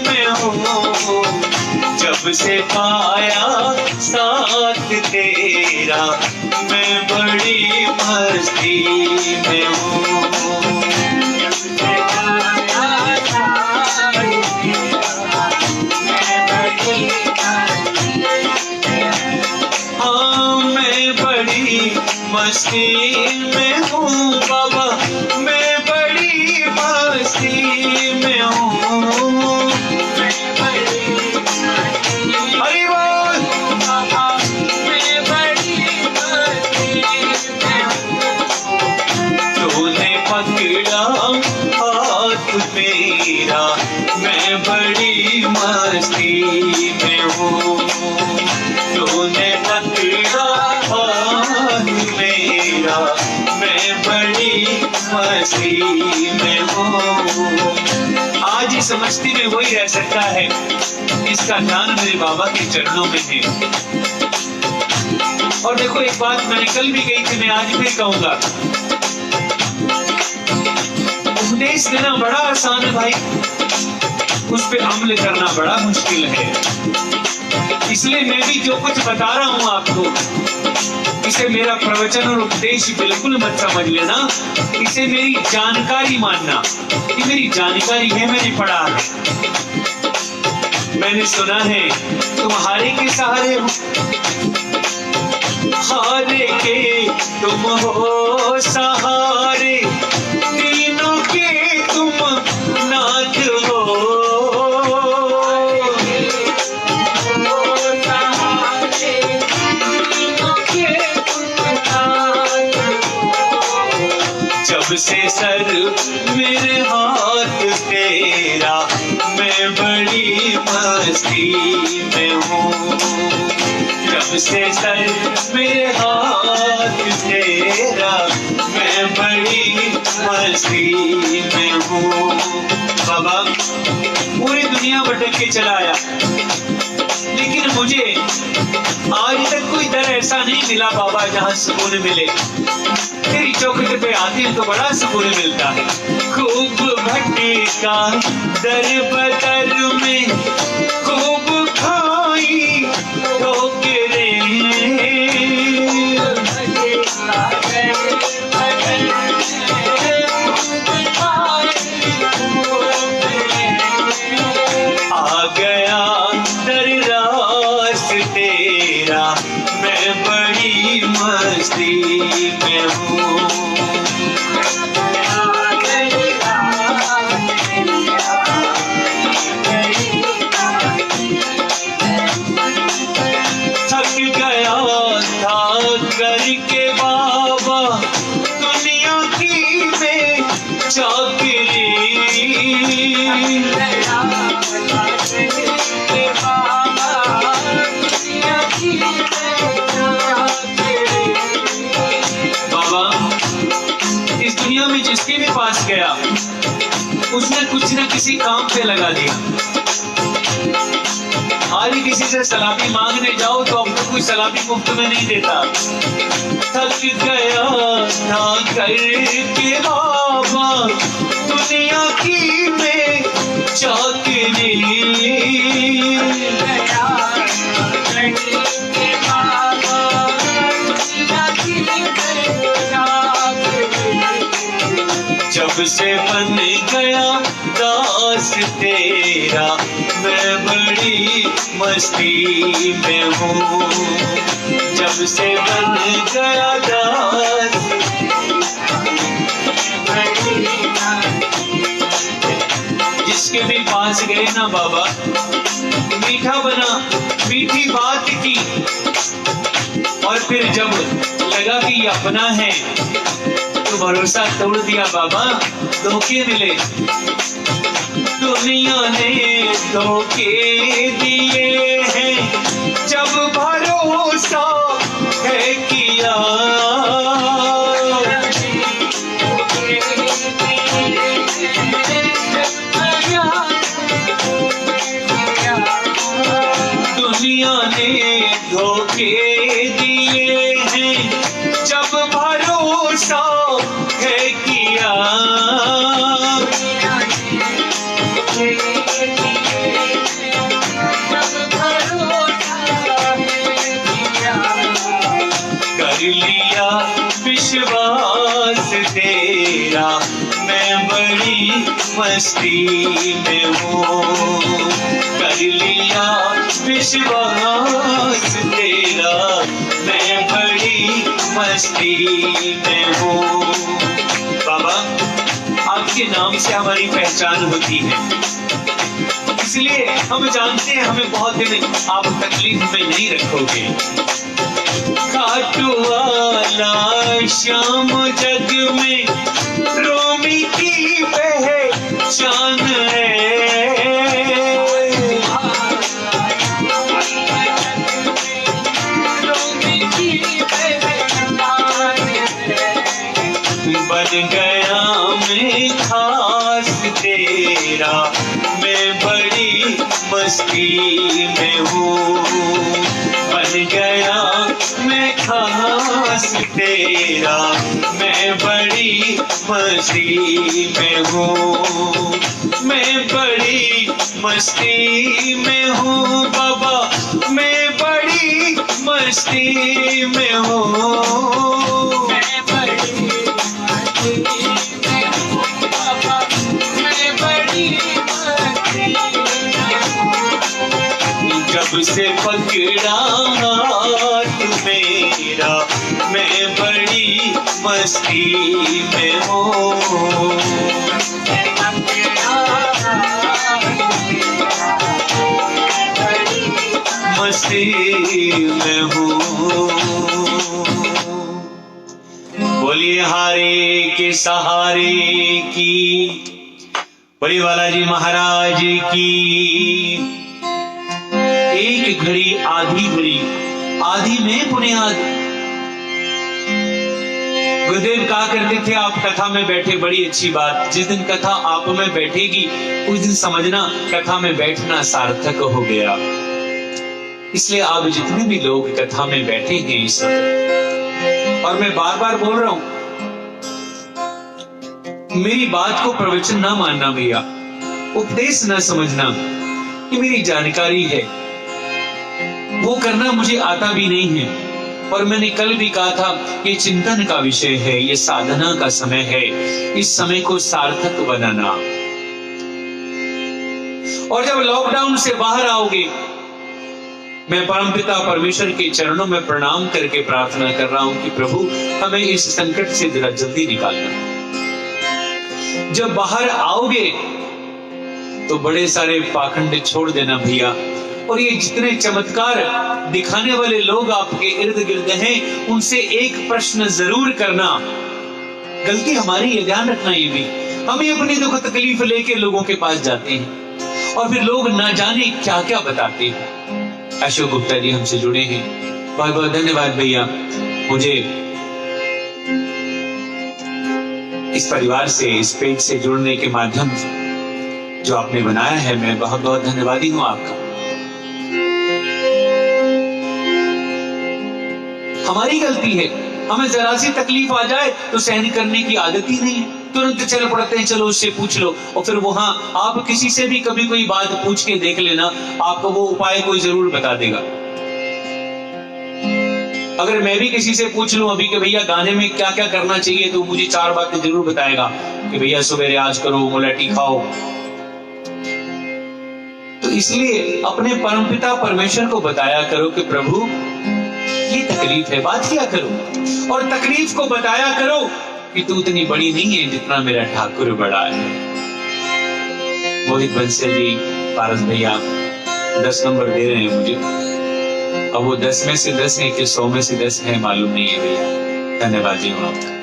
में हूँ, जब से पाया साथ तेरा, मैं बड़ी मस्ती में हूँ। हाँ मैं बड़ी मस्ती में हूँ बाबा, मैं बड़ी मस्ती में हूँ, हरि बोल बाबा, मैं बड़ी मस्ती में हूँ, तूने पकड़ा हाथ मेरा, मैं बड़ी मस्ती में हूँ, तूने पकड़ा हाथ मेरा, मैं बड़ी मस्ती में हूँ। आज इस मस्ती में वही रह सकता है इसका ध्यान मेरे बाबा के चरणों में है। और देखो एक बात मैंने कल भी कही थी, मैं आज फिर कहूंगा, उपदेश देना बड़ा आसान है भाई, उस पे अमल करना बड़ा मुश्किल है। इसलिए मैं भी जो कुछ बता रहा हूं आपको, इसे मेरा प्रवचन और उपदेश बिल्कुल मत समझ लेना, इसे मेरी जानकारी मानना। ये मेरी जानकारी है, मैंने पढ़ा है, मैंने सुना है। तुम्हारे के सहारे हो, हारे के तुम हो सहारे, तीनों के तुम नाथ हो, जब से सर मेरे हाथ तेरा, मैं बड़ी मस्ती में हूँ, जब से सर मेरे हाथ तेरा, मैं बड़ी मस्ती में हूँ। बाबा पूरी दुनिया भटक के चला आया, लेकिन मुझे आज तक कोई दर ऐसा नहीं मिला बाबा जहाँ सुकून मिले। तेरी चौखट पे आते हैं तो बड़ा सुकून मिलता है। खूब भटका दर बदर में, खूब खाई ठोकरें, आ गया दर रास तेरा, मैं बड़ी मस्ती में हूँ। जिसके भी पास गया उसने कुछ न किसी काम पे लगा दिया। आज ही किसी से सलामी मांगने जाओ तो अब तो कोई सलामी मुफ्त में नहीं देता। थक गया ना करके बाबा दुनिया की मैं चाकरी, जब से बन गया दास तेरा मैं बड़ी मस्ती में हूँ। जब से बन गया दास जिसके भी पास गए ना बाबा मीठा बना, मीठी बात की, और फिर जब लगा कि ये अपना है तो भरोसा तोड़ दिया बाबा, धोखे मिले। दुनिया ने धोखे दिए हैं जब भरोसा है किया। दुनिया ने धोखे दिए हैं जब भरोसा है किया। कर लिया विश्वास तेरा मैं बड़ी मस्ती में हूँ। कर लिया विश्वास तेरा मैं बड़ी मस्ती में हूँ। बाबा आपके नाम से हमारी पहचान होती है, इसलिए हम जानते हैं हमें बहुत दिन आप तकलीफ में नहीं रखोगे। खाटू वाला श्याम जग में रोमी की पहचान है। बन गया मैं खास तेरा मैं बड़ी मस्ती में हूँ। बन गया मैं खास तेरा मैं बड़ी मस्ती में हूँ। मैं बड़ी मस्ती में हूँ बाबा, मैं बड़ी मस्ती में हूँ। जब से पकड़ा हाथ मेरा मैं बड़ी मस्ती में हूँ। मस्ती में हूँ। बोलिए हारे के सहारे की, बोलिए बालाजी महाराज की। एक घड़ी आधी में बुनियाद। गुरुदेव कहा करते थे आप कथा में बैठे बड़ी अच्छी बात, जिस दिन कथा आप में बैठेगी उस दिन समझना कथा में बैठना सार्थक हो गया। इसलिए आप जितने भी लोग कथा में बैठे हैं इस वक्त, और मैं बार बार बोल रहा हूं मेरी बात को प्रवचन ना मानना भैया, उपदेश ना समझना, ये मेरी जानकारी है, वो करना मुझे आता भी नहीं है। और मैंने कल भी कहा था ये चिंतन का विषय है, ये साधना का समय है, इस समय को सार्थक बनाना। और जब लॉकडाउन से बाहर आओगे, मैं परमपिता परमेश्वर के चरणों में प्रणाम करके प्रार्थना कर रहा हूं कि प्रभु हमें इस संकट से जरा जल्दी निकालना। जब बाहर आओगे तो बड़े सारे पाखंड छोड़ देना भैया, और ये जितने चमत्कार दिखाने वाले लोग आपके इर्द गिर्द हैं उनसे एक प्रश्न जरूर करना। गलती हमारी है, ध्यान रखना ये भी, हम ही अपनी दुख तकलीफ लेके लोगों के पास जाते हैं और फिर लोग ना जाने क्या क्या बताते हैं। अशोक गुप्ता जी हमसे जुड़े हैं, बहुत बहुत धन्यवाद भैया। मुझे इस परिवार से, इस पेज से जुड़ने के माध्यम जो आपने बनाया है, मैं बहुत बहुत धन्यवादी हूं आपका। हमारी गलती है, हमें जरा सी तकलीफ आ जाए तो सहन करने की आदत ही नहीं है, तुरंत चल पड़ते हैं, चलो उससे पूछ लो। और फिर वहां आप किसी से भी कभी कोई बात पूछ के देख लेना, आपको वो उपाय कोई जरूर बता देगा। अगर मैं भी किसी से पूछ लूं अभी कि भैया गाने में क्या क्या करना चाहिए, तो मुझे 4 बातें जरूर बताएगा कि भैया सुबह रियाज करो, मुलेठी खाओ। तो इसलिए अपने परमपिता परमेश्वर को बताया करो कि प्रभु ये तकलीफ है, बात किया करो। और तकलीफ को बताया करो कि तू इतनी बड़ी नहीं है जितना मेरा ठाकुर बड़ा है। मोहित बंसल जी, पारस भैया 10 नंबर दे रहे हैं मुझे। अब वो 10 में से 10 है कि 100 में से 10 है, मालूम नहीं है भैया। धन्यवाद जी आपका।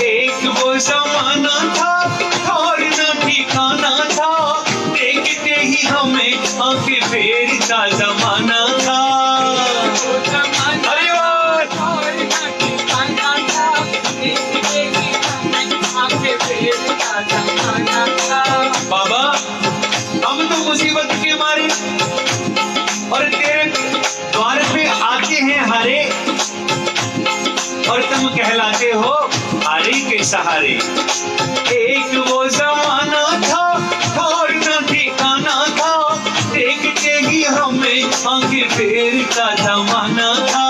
एक वो जमाना था और न ठिकाना था, देखते ही हमें आंखें फेरता जमाना था। अरे बाबा, हम तो मुसीबत के मारे और तेरे द्वार पे आते हैं हारे, और तुम कहलाते हो हारे के सहारे। एक वो जमाना था और न ठिकाना था, देखते ही हमें आंखें फेरता जमाना था।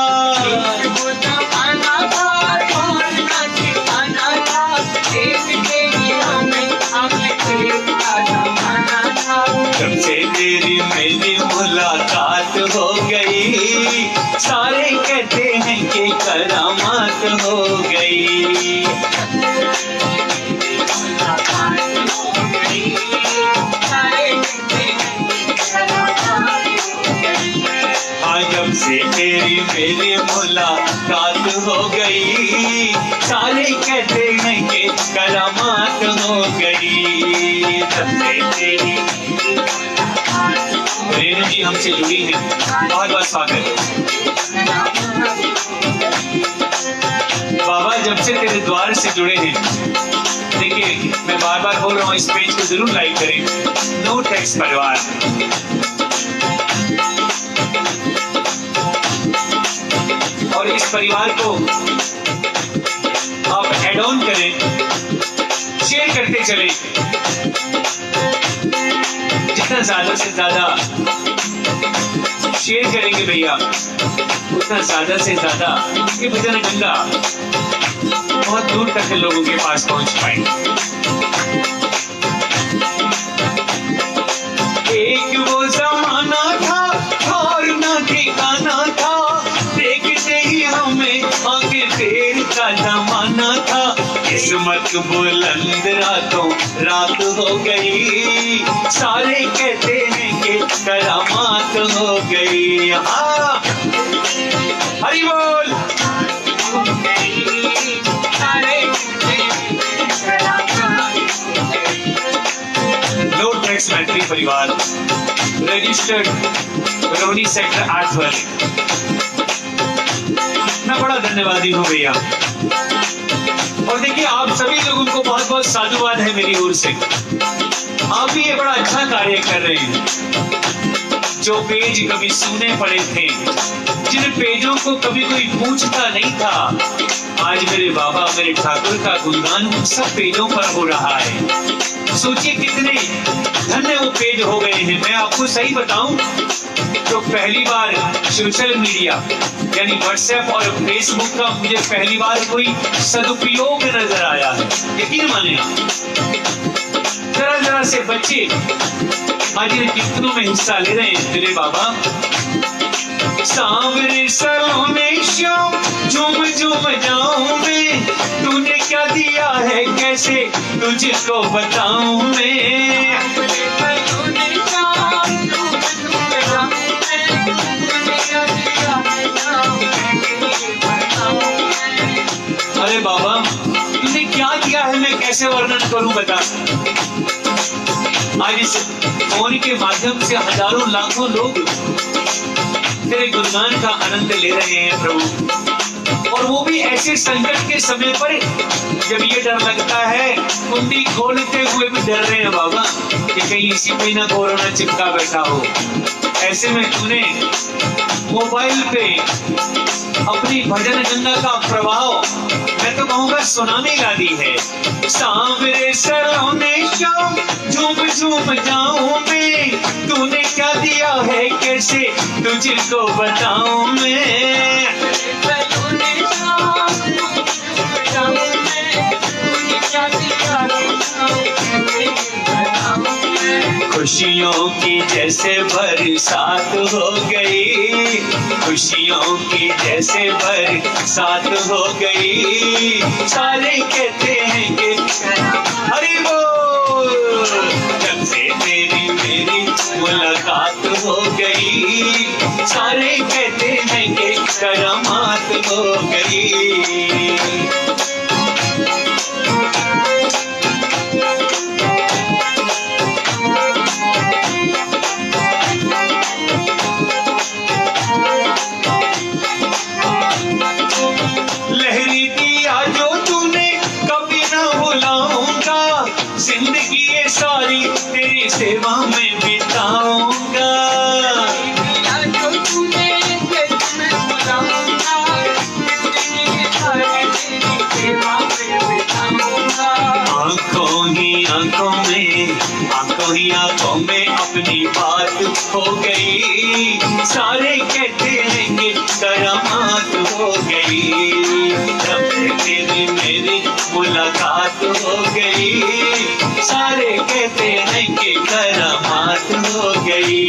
जब से तेरी मेरी मुलाकात हो गई, सारे कहते हैं कि करामात हो गई। हाँ, जब से तेरी मेरी मुलाकात हो गई, सारे कहते हैं कि करामात हो गई। जब से तेरी रेणु जी हमसे जुड़ी है, बहुत बहुत स्वागत। बाबा जब से तेरे द्वार से जुड़े हैं, देखिए मैं बार बार बोल रहा हूँ, इस पेज को जरूर लाइक करें। नो टैक्स परिवार, और इस परिवार को आप एड ऑन करें, शेयर करते चलें। जितना ज्यादा से ज्यादा शेयर करेंगे भैया, उतना ज्यादा से ज्यादा ये भजन गंगा बहुत दूर तक लोगों के पास पहुंच पाएंगे। एक वो जमाना था और न ठिकाना था, देखते ही हमें आगे फेर का जमाना था। किस्मत बुलंद रातों रात हो गई, सारे कहते हैं कि करामात हो गई। हाँ, हरि बोल। नो टैक्स मैत्री परिवार, रजिस्टर्ड बरौनी सेक्टर 8 वाले, मैं बड़ा धन्यवादी हूँ भैया। और देखिए आप सभी लोगों को बहुत बहुत साधुवाद है मेरी ओर से। आप भी ये बड़ा अच्छा कार्य कर रहे हैं। जो पेज कभी सुने पड़े थे, जिन पेजों को कभी कोई पूछता नहीं था, आज मेरे बाबा मेरे ठाकुर का गुणगान सब पेजों पर हो रहा है। सोचिए कितने धन्य वो पेज हो गए हैं। मैं आपको सही बताऊं तो पहली बार सोशल मीडिया यानी व्हाट्सएप और फेसबुक का मुझे पहली बार कोई सदुपयोग नजर आया है। यकीन माने जरा जरा से बच्चे आज इन कीर्तनों में हिस्सा ले रहे हैं। मेरे बाबा सांवरे सलोने श्याम झूम झूम जाऊं मैं, तूने क्या दिया है कैसे तुझको बताऊं मैं। कैसे वर्णन करूं बता। आज इस फोन के माध्यम से हजारों लाखों लोग तेरे गुणगान का आनंद ले रहे हैं प्रभु, और वो भी ऐसे संकट के समय पर जब ये डर लगता है, कुंडी खोलते हुए भी डर रहे हैं बाबा कि कहीं इसी पे ना कोरोना चिपका बैठा हो। ऐसे में तूने मोबाइल पे अपनी भजन गंगा का प्रभाव, मैं तो कहूँगा सुनामी ला दी है। सांवरे सरोने शाम झूम झूम जाऊं मैं, तूने क्या दिया है कैसे तुझको बताऊं मैं। खुशियों की जैसे बरसात हो गई, खुशियों की जैसे बरसात हो गई, सारे कहते हैं कि हरि बोल। जब से तेरी मेरी मुलाकात हो गई, सारे कहते हैं कि करामात हो गई। जिंदगी ये सारी तेरी सेवा में बिताऊंगा। आंखों ही आंखों में अपनी बात हो गई, सारे कहते हैं कि करामात हो गई। जब तेरी मेरी मुलाकात हो गई, सारे कहते हैं कि करामात हो गई।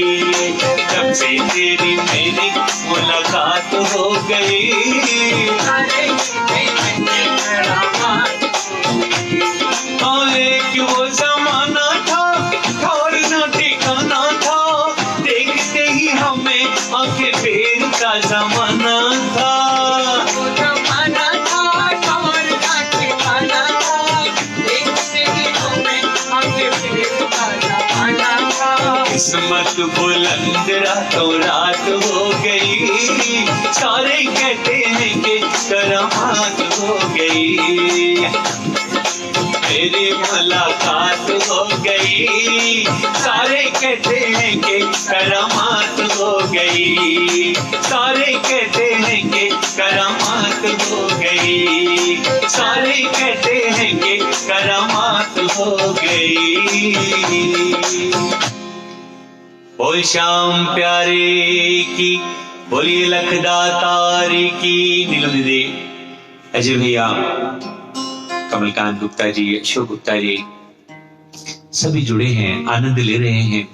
जब से तेरी मेरी मुलाकात हो गई, सारे कहते हैं कि करामात हो गई। हाँ, एक वो जमाना था और ना ठिकाना था, देखते ही हमें आंखें फेर का जमाना था। किस्मत बुलंद रातों रात हो गई, सारे कहते हैं कि करामात हो गई। मेरी मुलाकात हो गई, सारे कहते हैं कि करामात हो गई। सारे कहते हैं कि करामात हो गई, सारे कहते हैं कि करामात हो गई। बोल श्याम प्यारे की, बोलिए लखदातार की। नीलम दीदी, अजय भैया, कमलकांत गुप्ता जी, अशोक गुप्ता जी, सभी जुड़े हैं, आनंद ले रहे हैं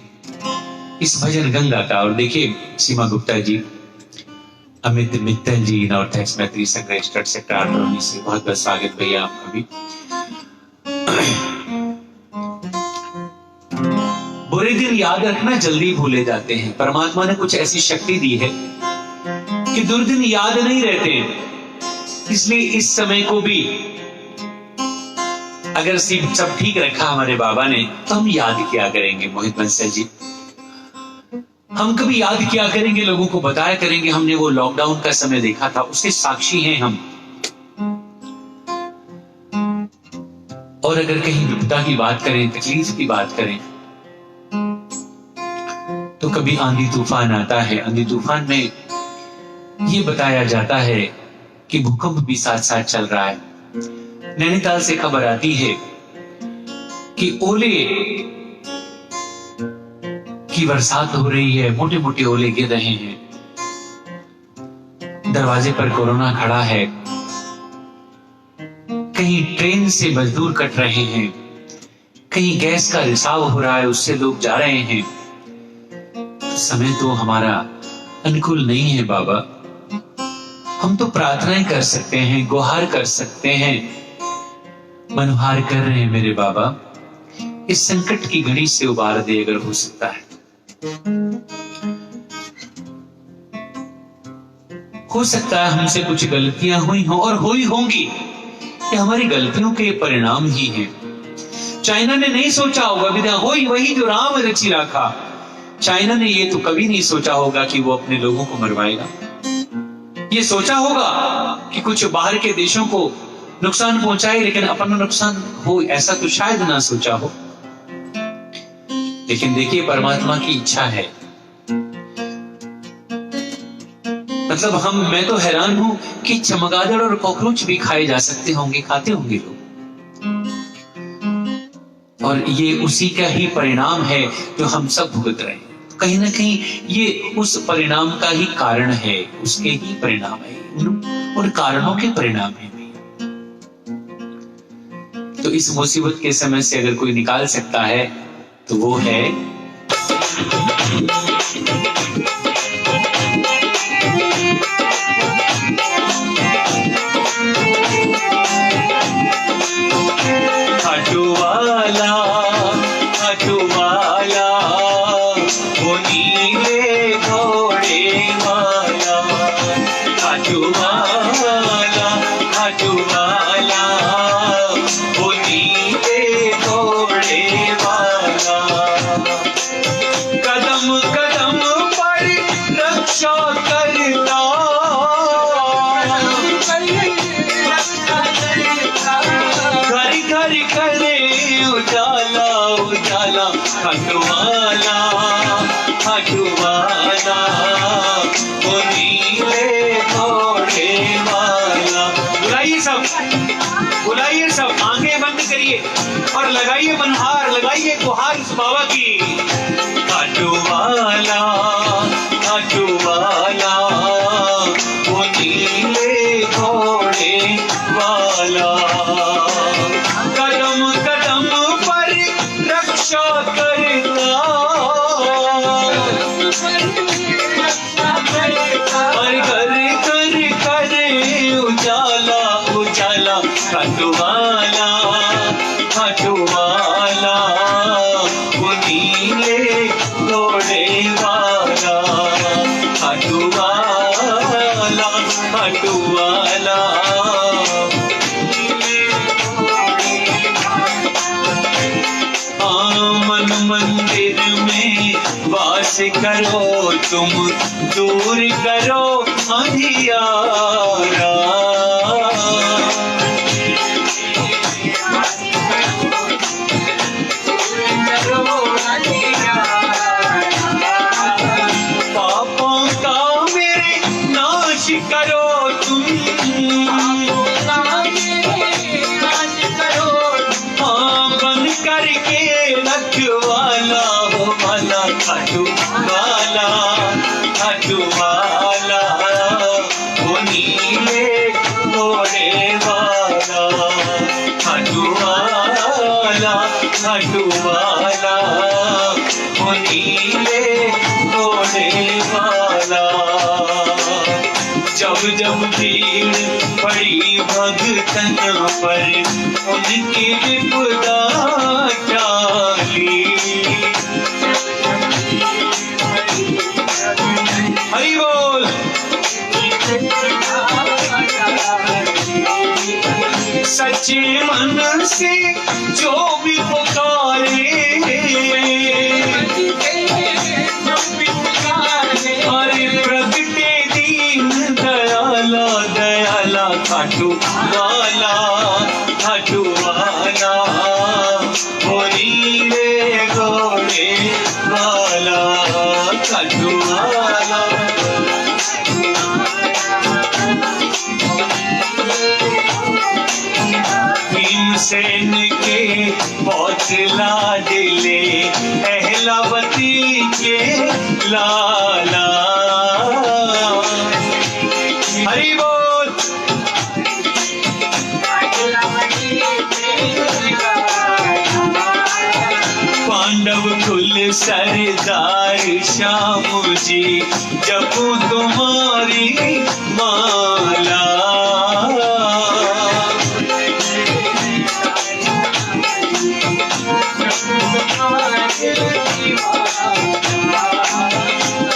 इस भजन गंगा का। और देखिए सीमा गुप्ता जी, अमित मित्तल जी, नॉर्थेक्स मैत्री संग्रह स्टड सेक्टर 8 से बहुत बहुत स्वागत भैया आपका भी। बुरे दिन याद रखना जल्दी भूले जाते हैं। परमात्मा ने कुछ ऐसी शक्ति दी है कि दुर्दिन याद नहीं रहते हैं। इसलिए इस समय को भी अगर सब ठीक रखा हमारे बाबा ने, तो हम याद किया करेंगे। मोहित बंसल जी, हम कभी याद किया करेंगे, लोगों को बताया करेंगे हमने वो लॉकडाउन का समय देखा था, उसके साक्षी हैं हम। और अगर कहीं विपदा की बात करें, तकलीफ की बात करें, तो कभी आंधी तूफान आता है। आंधी तूफान में ये बताया जाता है कि भूकंप भी साथ साथ चल रहा है। नैनीताल से खबर आती है कि ओले की बरसात हो रही है, मोटे मोटे ओले गिर रहे हैं। दरवाजे पर कोरोना खड़ा है, कहीं ट्रेन से मजदूर कट रहे हैं, कहीं गैस का रिसाव हो रहा है, उससे लोग जा रहे हैं। समय तो हमारा अनुकूल नहीं है बाबा। हम तो प्रार्थनाएं कर सकते हैं, गुहार कर सकते हैं, मनोहार कर रहे हैं मेरे बाबा। इस संकट की घड़ी से उबार दे अगर हो सकता है। हो सकता है हमसे कुछ गलतियां हुई हों और हुई होंगी, ये हमारी गलतियों के परिणाम ही हैं। चाइना ने नहीं सोचा होगा विद्या होई वही जो राम रचि राखा। चाइना ने ये तो कभी नहीं सोचा होगा कि वो अपने लोगों को मरवाएगा। ये सोचा होगा कि कुछ बाहर के देशों को नुकसान पहुंचाए, लेकिन अपना नुकसान हो ऐसा तो शायद ना सोचा हो। लेकिन देखिए परमात्मा की इच्छा है। मतलब मैं तो हैरान हूं कि चमगादड़ और कॉकरोच भी खाए जा सकते होंगे, खाते होंगे लोग, और ये उसी का ही परिणाम है जो हम सब भुगत रहे हैं। कहीं ना कहीं ये उस परिणाम का ही कारण है, उसके ही परिणाम है, उन कारणों के परिणाम है। तो इस मुसीबत के समय से अगर कोई निकाल सकता है तो वो है खाटू वाला, खाटू वाला, वो नीले घोड़े वाला, खाटू वाला, खाटू वाला, वो नीले घोड़े वाला, कदम कदम पर रक्षा करता, घर घर करे उजाला उजाला, खाटू वाला, खाटू वाला, वो नीले घोड़े वाला। बुलाइए सब, बुलाइए सब, आंखें बंद करिए और लगाइए मनहार, लगाइए गुहार उस बाबा की। खाटू वाला, खाटू वाला, वो नीले घोड़े वाला, कदम कदम पर रक्षा करता, और घर घर करे उजाला उजाला, खाटू वाला, खाटू वाला, वो नीले घोड़े वाला, खाटू वाला, खाटू वाला। मन मंदिर में वास करो तुम, दूर करो अंधियारा, पापों का मेरे नाश करो तुम, बंद करके रखवाला हो वाला, खाटू वाला, खाटू वाला, वो नीले घोड़े वाला, खाटू वाला, खाटू वाला, वो नीले घोड़े वाला। जब जब भीड़ पड़ी भगतन पर, उनकी विपदा टाली, हरि बोल। सच्चे मन से जो भी पुकारे, अरे प्रगटे दीन दयाला दयाला, खाटू वाला, खाटू वाला, वो नीले घोड़े वाला, खाटू वाला। भीमसेन के बहुत लाडले अहलावती के लाला, हरि बोल। पांडव कुल सरदार श्याम जी, जपू तुम्हारी माला,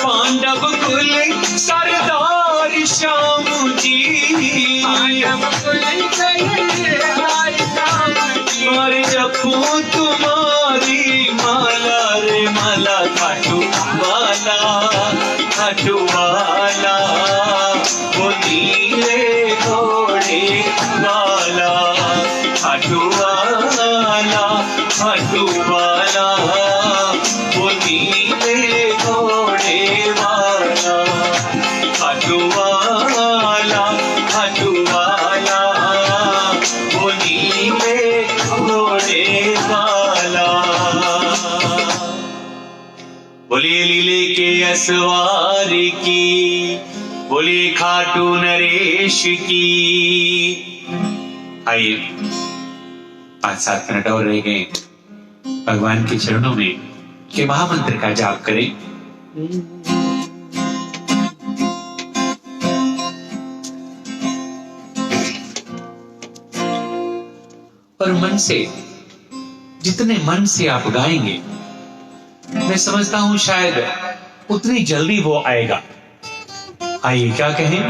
पांडव कुल सरदार श्याम जी और जपू तुम्हारी माला रे माला खाटू वाला वो नीले घोड़े वाला खाटू वाला वो नीले घोड़े वाला खाटू वाला वो नीले घोड़े वाला। बोलिए लीले के असवार की, बोलिए खाटू नरेश की।
आइए 5-7 मिनट और रह गए, भगवान के चरणों में के महामंत्र का जाप करें। और मन से, जितने मन से आप गाएंगे, मैं समझता हूं शायद उतनी जल्दी वो आएगा। आइए क्या कहें?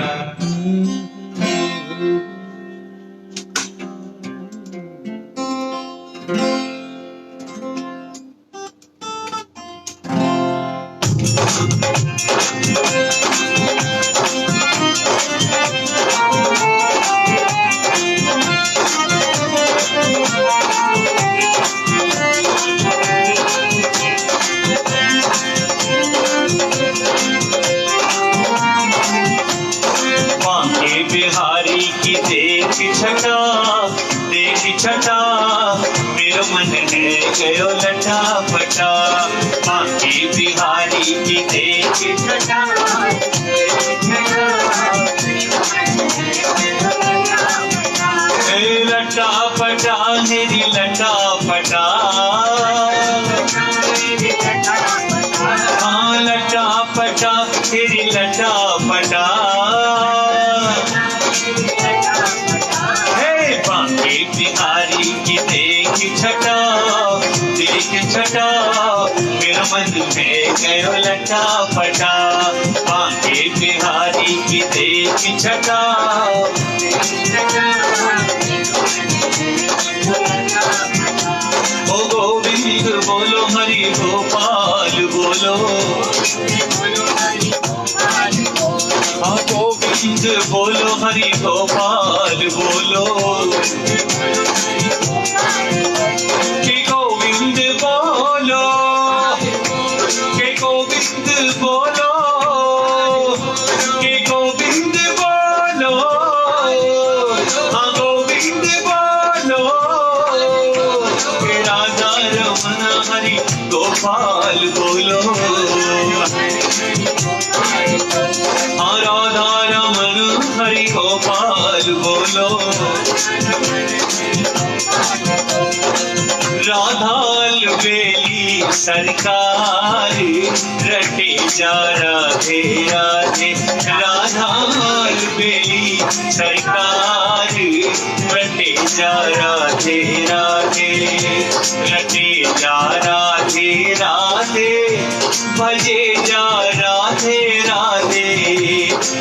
बिहारी की देख छटा मेरा मन है गयो लटा फटा। बांके बिहारी की देख छटा लटा फटा मेरी लटा फटा। हाँ लटा फटा तेरी लटा फटा। बिहारी की देख छटा मेरा मन में गयो लटा फटा। बांके बिहारी की देख छटा ओ गोविंद बोलो हरि गोपाल बोलो। हाँ गोविंद बोलो हरि गोपाल बोलो। के गोविंद बोलो, के गोविंद बोलो, के गोविंद बोलो। हाँ गोविंद बोलो। के राधा रमन हरि गोपाल बोलो। हाँ राधा रमन हरि गोपाल बोलो। राधाल बेली सरकार रटे जा राधे राधे। राधाल बेली सरकार रटे जा राधे राधे। रटे जा राधे राधे भजे जा राधे राधे।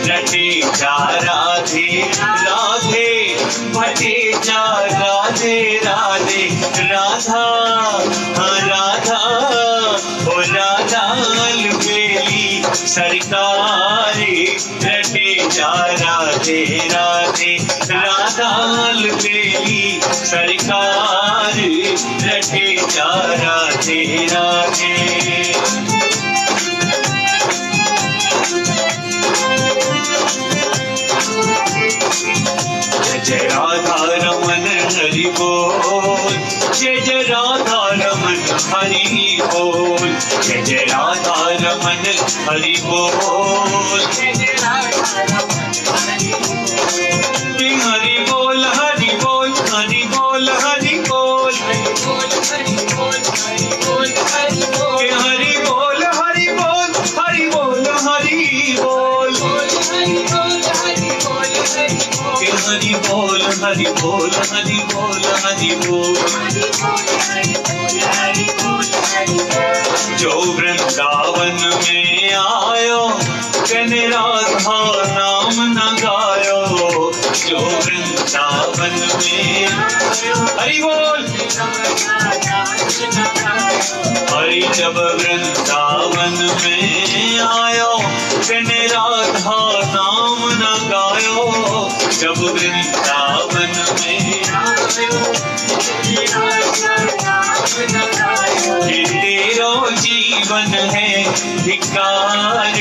रटे जा राधे राधे भजे जा राधे राधे। राधा हाँ राधा ओ राधाल बेली सरकार रटे जा राधे राधे। राधाल बेली सरकार रटे जा राधे राधे। जय राधा रमन हरि बोल। जय राधा रमन हरि बोल। जय राधा रमन हरि बोल। हरि बोल हरि बोल हरि बोल हरि बोल। हरि बोल हरि बोल हरि बोल हरि बोल। हरि बोल हरि बोल हरि बोल हरि बोल। हरि बोल हरि बोल हरि बोल हरि बोल। जो वृंदावन में आयो कने राधा नाम न गायो, जो वृंदावन में हरि बोल। हरि जब वृंदावन में आयो, कने राधा नाम न गायो, जब वृंदावन में ये तेरो जीवन है धिक्कार,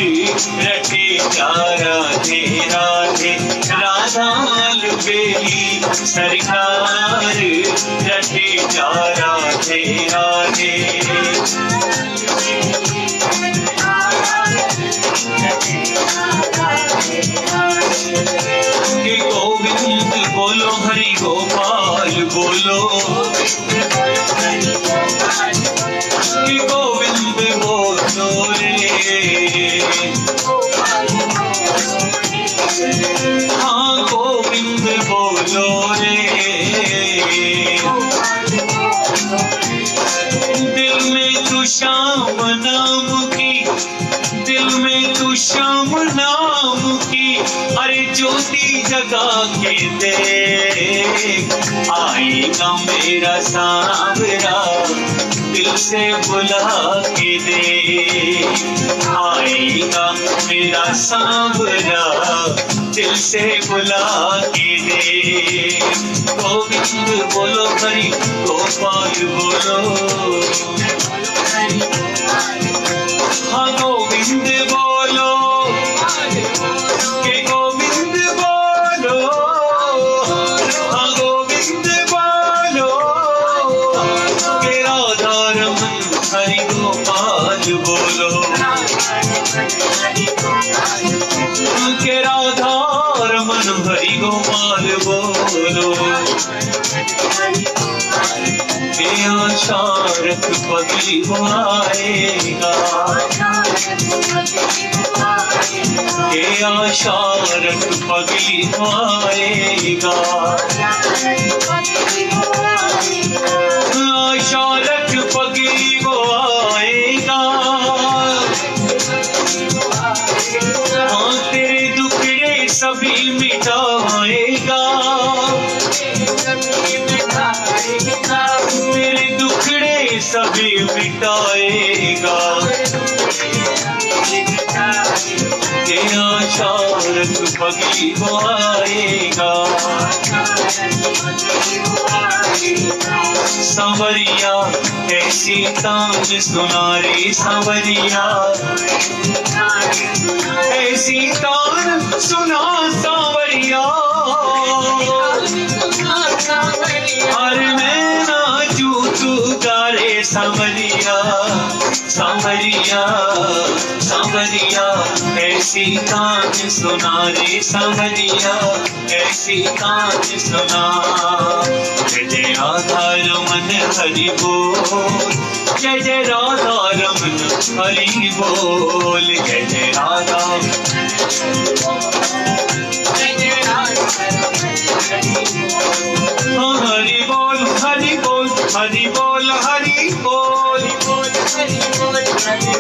रटे जा राधे राधे, राधा लुबेली सरकार, रटे जा राधे राधे। कि गोविंद बोलो हरि गोपाल बोलो, कि गोविंद बोलो रे, हाँ गोविंद बोलो रे। दिल में तू श्याम नाम की, दिल में तू श्याम नाम की, अरे ज्योति जगा के देख, आएगा मेरा सांवरा, दिल से बुला के देख, आएगा मेरा सांवरा, दिल से बुला के देख। गोविंद बोलो हरि गोपाल बोलो, हाँ गोविंद बोलो, के गोविंद बोलो, हाँ गोविंद बोलो, के राधा रमन हरि गोपाल बोलो, के राधा रमन हरि गोपाल बोलो। के आशा रख पगली वो आएगा, के आशा रख पगली वो आएगा, आशा रख पगली वो आएगा, हाँ तेरे दुखड़े सभी मिटाएगा, तेरे दुखड़े सभी मिटाएगा, के आशा रख पगली वो आएगा। सांवरिया ऐसी तान सुना रे सांवरिया, ऐसी तान सुना सांवरिया, हर मैं नाचू तू गारे सांवरिया, सांवरिया सांवरिया ऐसी तान सुना रे सांवरिया, ऐसी तान सुना। जय जय राधा रमन हरि बोल, जय जय राधा रमन हरि बोल, जय जय राधा, हरि बोल हरि बोल हरि बोल हरि बोल, हरि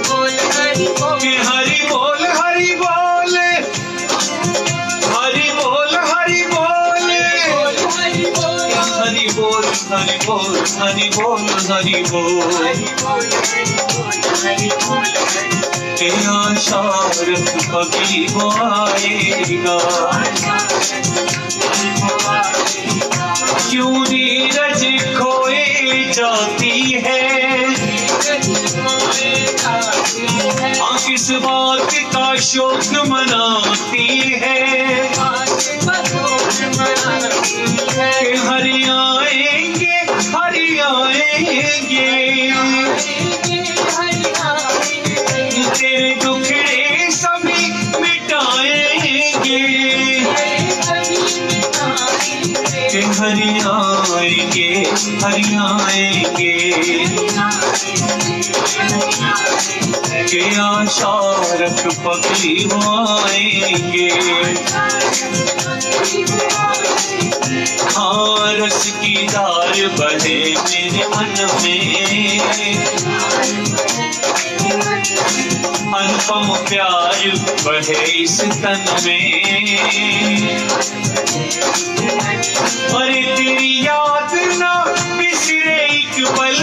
बोल हरि बोल हरि बोल, हरि बोल हरि बोल हरि बोल हरि बोल, हरि बोल हरि बोल हरि बोल हरि बोल, के आशा रख पगली वो आएगा, क्यों नीरज खोए जाती है, हाँ किस बात का शोक मनाती है, कि हरि आएंगे हरि आएंगे, तेरे दुखड़े सभी मिटाएंगे, कि हरि आएंगे हरि आएंगे, के आशा रख पगली वो आएंगे। हाँ रस की धार बहे मेरे मन में, अंत अनुपम प्यार बढ़े इस तन में। अरे तेरी याद ना बिसरे एक पल,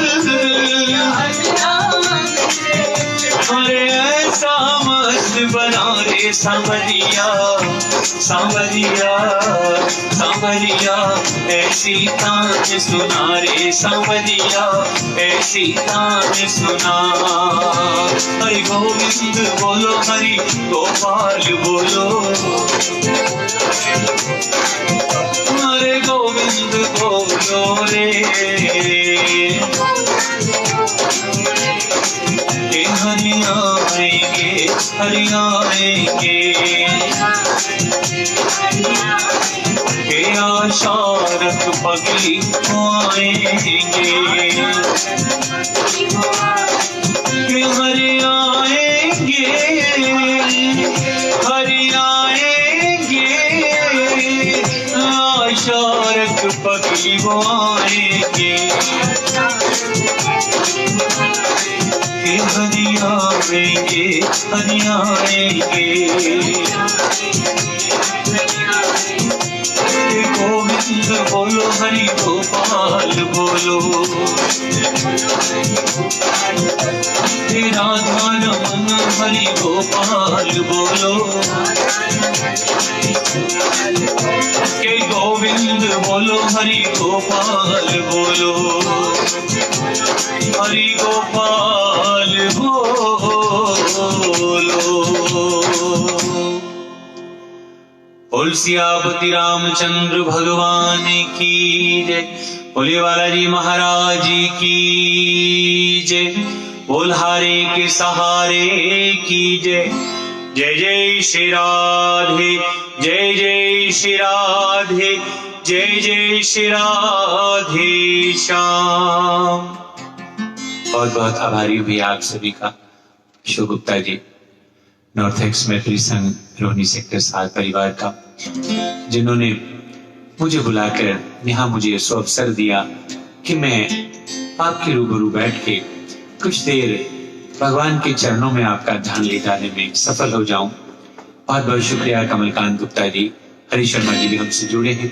अरे ऐसा मस्त बना रे सांवरिया, सांवरिया, सांवरिया, ऐसी तान सुना रे सांवरिया, ऐसी तान सुना। हरि गोविंद बोलो, हरि गोपाल बोलो, हरे गोविंद बोलो रे। हरि आएंगे, हरि आएंगे, के आशा रख पगली आएंगे, के हरि आएंगे, हरि आएंगे, आशा रख पगली आएंगे, के हरि आएंगे, हरि आएंगे। गोविंद बोलो, हरि गोपाल बोलो, राधा रमन हरि गोपाल बोलो, के गोविंद बोलो, हरि गोपाल बोलो, हरि गोपाल बोलो। बोल सियापति रामचंद्र भगवान की जय, बोले बालाजी महाराज की जय, बोल हारे के सहारे की जय। जय जय श्री राधे, जय जय श्री राधे, जय जय श्री राधे श्याम। बहुत बहुत आभारी भी आप सभी का, शिव गुप्ता जी, नॉर्थ एक्स मैत्री संघ रोहिणी सेक्टर 7 परिवार का, जिन्होंने मुझे बुलाकर यहाँ मुझे इस अवसर दिया कि मैं आपके रूबरू बैठ के कुछ देर भगवान के चरणों में आपका ध्यान ले जाने में सफल हो जाऊं। बहुत बहुत शुक्रिया कमलकांत गुप्ता जी, हरि शर्मा जी भी हमसे जुड़े हैं,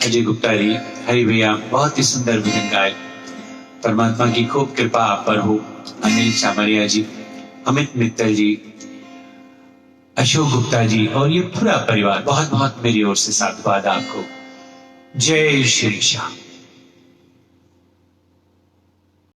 अजय गुप्ता जी, हरि भैया बहुत ही सुंदर भजन गाए। परमात्मा की खूब कृपा आप पर हो। अनिल चामरिया जी, अमित मित्तल जी, अशोक गुप्ता जी और ये पूरा परिवार, बहुत बहुत मेरी ओर से साधुवाद आपको। जय श्री श्याम।